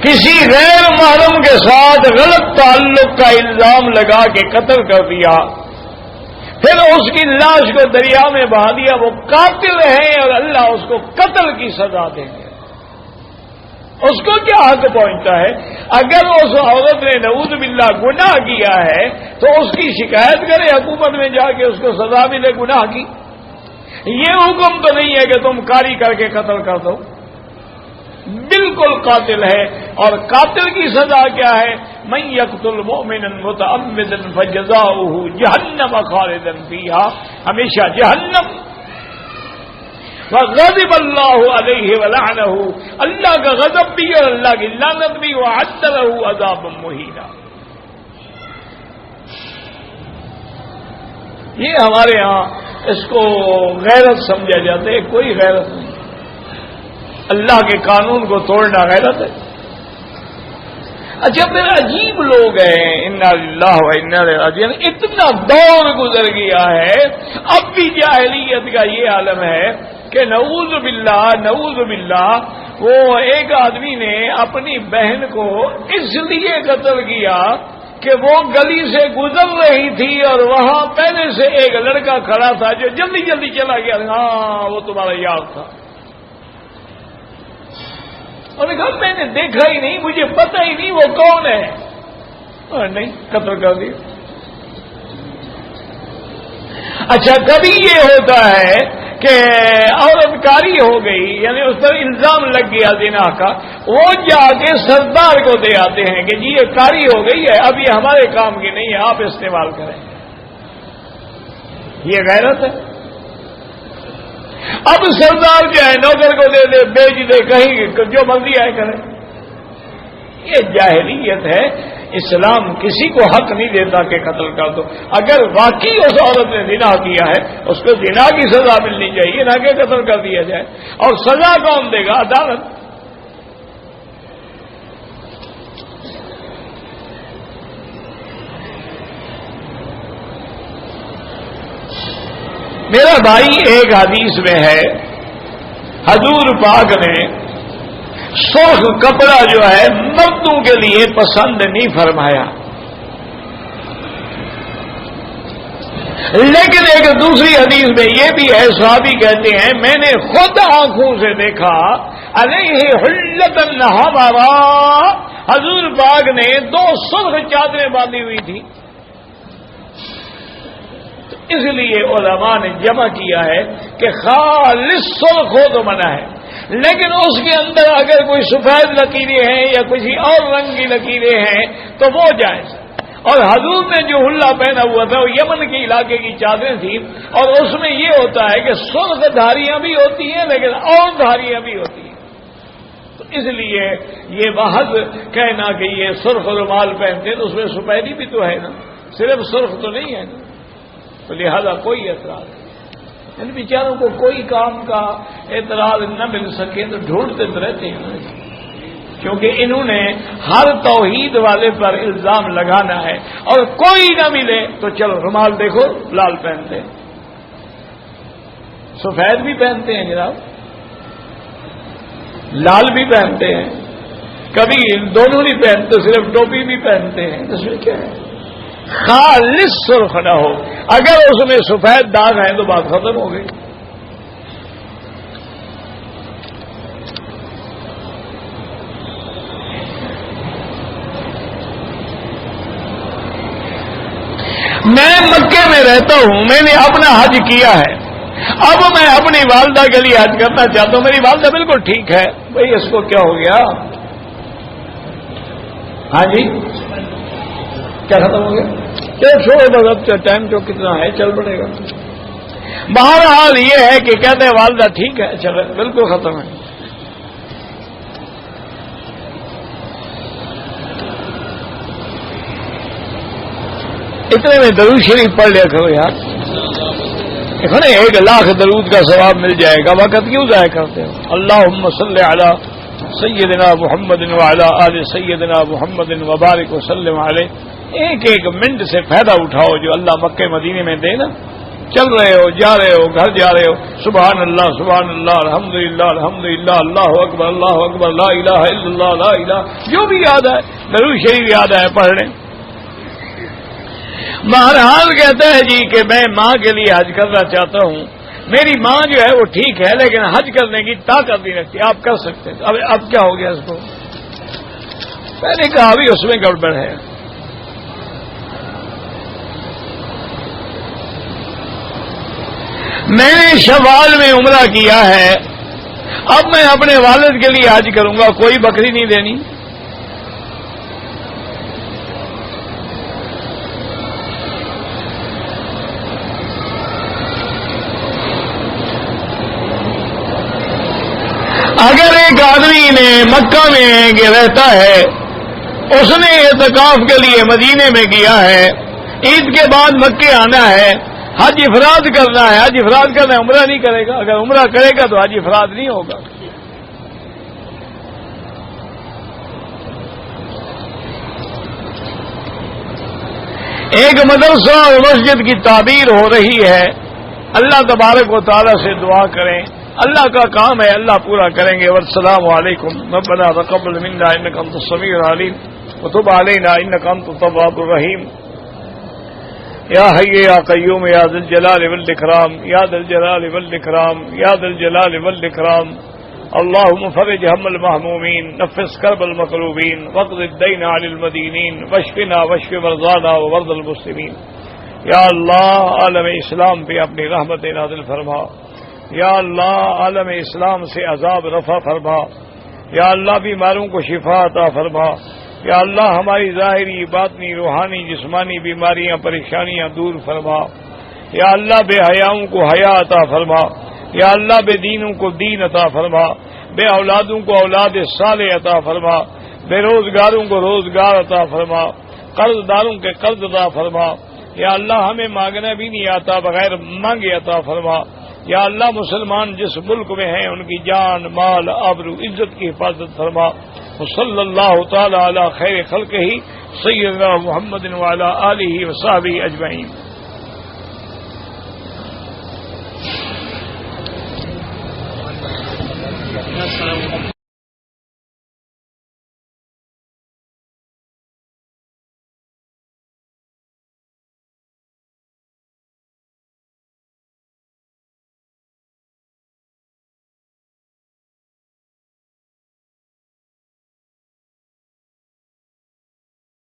کسی غیر محرم کے ساتھ غلط تعلق کا الزام لگا کے قتل کر دیا. پھر اس کی لاش کو دریا میں بہا دیا. وہ قاتل ہے اور اللہ اس کو قتل کی سزا دیں گے. اس کو کیا حق پہنچتا ہے؟ اگر اس عورت نے نعوذ باللہ گناہ کیا ہے تو اس کی شکایت کرے حکومت میں جا کے, اس کو سزا ملے گناہ کی. یہ حکم تو نہیں ہے کہ تم کاری کر کے قتل کر دو. بالکل قاتل ہے. اور قاتل کی سزا کیا ہے؟ من یقتل مؤمنا متعمدا فجزاؤہ جہنم خالدا فیہا, ہمیشہ جہنم. وغضب اللہ علیہ ولعنہ, اللہ کا غضب بھی اور اللہ کی لعنت بھی. وعد لہ عذابا مہینا. یہ ہمارے ہاں اس کو غیرت سمجھا جاتا ہے. کوئی غیرت نہیں. اللہ کے قانون کو توڑنا غیرت ہے. اچھا پھر عجیب لوگ ہیں, انا للہ و انا الیہ راجعون. اتنا دور گزر گیا ہے اب بھی جاہلیت کا یہ عالم ہے کہ نعوذ باللہ وہ ایک آدمی نے اپنی بہن کو اس لیے قتل کیا کہ وہ گلی سے گزر رہی تھی اور وہاں پہلے سے ایک لڑکا کھڑا تھا جو جلدی جلدی چلا گیا. ہاں وہ تمہارا یار تھا. اور کہا میں نے دیکھا ہی نہیں, مجھے پتہ ہی نہیں وہ کون ہے. اور نہیں, قتل کر دیا. اچھا کبھی یہ ہوتا ہے کہ عورت کاری ہو گئی, یعنی اس پر الزام لگ گیا زنا کا, وہ جا کے سردار کو دے آتے ہیں کہ جی یہ کاری ہو گئی ہے, اب یہ ہمارے کام کی نہیں ہے, آپ استعمال کریں. یہ غیرت ہے. اب سردار جو ہے نوکر کو دے دے, بیچ دے, کہیں جو مرضی آئے کرے. یہ جاہلیت ہے. اسلام کسی کو حق نہیں دیتا کہ قتل کر دو. اگر واقعی اس عورت نے زنا کیا ہے اس کو زنا کی سزا ملنی چاہیے, نہ کہ قتل کر دیا جائے. اور سزا کون دے گا؟ عدالت. میرا بھائی ایک حدیث میں ہے حضور پاک نے سرخ کپڑا جو ہے مردوں کے لیے پسند نہیں فرمایا. لیکن ایک دوسری حدیث میں یہ بھی ہے, صحابی کہتے ہیں میں نے خود آنکھوں سے دیکھا علیہ حلۃ حمرا, حضور پاک نے 2 سرخ چادریں باندھی ہوئی تھی. اس لیے علماء نے جمع کیا ہے کہ خالص سرخ ہو تو منع ہے, لیکن اس کے اندر اگر کوئی سفید لکیریں ہیں یا کسی اور رنگ کی لکیریں ہیں تو وہ جائز. اور حضور نے جو حلہ پہنا ہوا تھا وہ یمن کے علاقے کی چادریں تھیں, اور اس میں یہ ہوتا ہے کہ سرخ دھاریاں بھی ہوتی ہیں لیکن اور دھاریاں بھی ہوتی ہیں. تو اس لیے یہ محض کہنا کہ یہ سرخ رومال پہنتے تو اس میں سفیدی بھی تو ہے نا, صرف سرخ تو نہیں ہے نا. تو لہذا کوئی اعتراض نہیں. ان بیچاروں کو کوئی کام کا اعتراض نہ مل سکے تو ڈھونڈتے تو رہتے ہیں, کیونکہ انہوں نے ہر توحید والے پر الزام لگانا ہے, اور کوئی نہ ملے تو چلو رومال دیکھو لال پہنتے. سفید بھی پہنتے ہیں جناب، لال بھی پہنتے ہیں، کبھی دونوں نہیں پہنتے، صرف ٹوپی بھی پہنتے ہیں، اس میں کیا ہے؟ خالص سرخ نہ ہو، اگر اس میں سفید داغ ہیں تو بات ختم ہو گئی۔ میں مکے میں رہتا ہوں، میں نے اپنا حج کیا ہے، اب میں اپنی والدہ کے لیے حج کرنا چاہتا ہوں، میری والدہ بالکل ٹھیک ہے، بھئی اس کو کیا ہو گیا؟ ہاں جی کیا ختم ہو گیا؟ چلو چھوڑو بس، اب ٹائم جو کتنا ہے چل پڑے گا۔ بہرحال یہ ہے کہ کہتے ہیں والدہ ٹھیک ہے، چلے بالکل ختم ہے۔ اتنے میں درود شریف پڑھ لیا کرو یار، دیکھو نا 1,00,000 درود کا ثواب مل جائے گا، وقت کیوں ضائع کرتے ہو؟ اللہم صلی علی سیدنا محمد وعلی آل سیدنا محمد وبارک وسلم علیہ۔ ایک ایک منٹ سے فائدہ اٹھاؤ جو اللہ مکے مدینے میں دے نا، چل رہے ہو، جا رہے ہو، گھر جا رہے ہو، سبحان اللہ الحمدللہ الحمدللہ اللہ اکبر لا الہ الا اللہ لا الہ، جو بھی یاد ہے، درود شریف یاد ہے پڑھ لیں۔ بہرحال کہتا ہے جی کہ میں ماں کے لیے حج کرنا چاہتا ہوں، میری ماں جو ہے وہ ٹھیک ہے لیکن حج کرنے کی طاقت نہیں رکھتی، آپ کر سکتے ہیں۔ اب کیا ہو گیا اس کو؟ میں نے کہا ابھی اس میں گڑبڑ ہے۔ میں نے شوال میں عمرہ کیا ہے، اب میں اپنے والد کے لیے حج کروں گا، کوئی بکری نہیں دینی؟ اگر ایک آدمی نے مکہ میں رہتا ہے، اس نے اعتکاف کے لیے مدینے میں گیا ہے، عید کے بعد مکے آنا ہے، حج افراد کرنا ہے، حج افراد کرنا ہے، عمرہ نہیں کرے گا، اگر عمرہ کرے گا تو حج افراد نہیں ہوگا۔ ایک مدرسہ اور مسجد کی تعبیر ہو رہی ہے، اللہ تبارک و تعالی سے دعا کریں، اللہ کا کام ہے، اللہ پورا کریں گے۔ والسلام علیکم ربنا تقبل منا انک انت السمیع العلیم وتب علینا انک انت التواب الرحیم۔ یا حی یا قیوم یا ذی الجلال والاکرام یا ذی الجلال والاکرام یا ذی الجلال والاکرام، اللهم فرج هم المهمومین، نفس کرب المکروبین، واقض الدین عن المدینین، واشفنا واشف مرضانا ومرضى المسلمین۔ یا اللہ عالم اسلام پہ اپنی رحمت نازل فرما، یا اللہ عالم اسلام سے عذاب رفع فرما، یا اللہ بیماروں کو شفا عطا فرما، یا اللہ ہماری ظاہری باطنی روحانی جسمانی بیماریاں پریشانیاں دور فرما، یا اللہ بے حیاؤں کو حیا عطا فرما، یا اللہ بے دینوں کو دین عطا فرما، بے اولادوں کو اولاد صالح عطا فرما، بے روزگاروں کو روزگار عطا فرما، قرض داروں کے قرض عطا فرما، یا اللہ ہمیں مانگنا بھی نہیں آتا بغیر مانگے عطا فرما، یا اللہ مسلمان جس ملک میں ہیں ان کی جان مال آبرو عزت کی حفاظت فرما۔ صلی اللہ تعالی علی خیر خلقہ سیدنا محمد وعلی آلہ وصحبہ اجمعین۔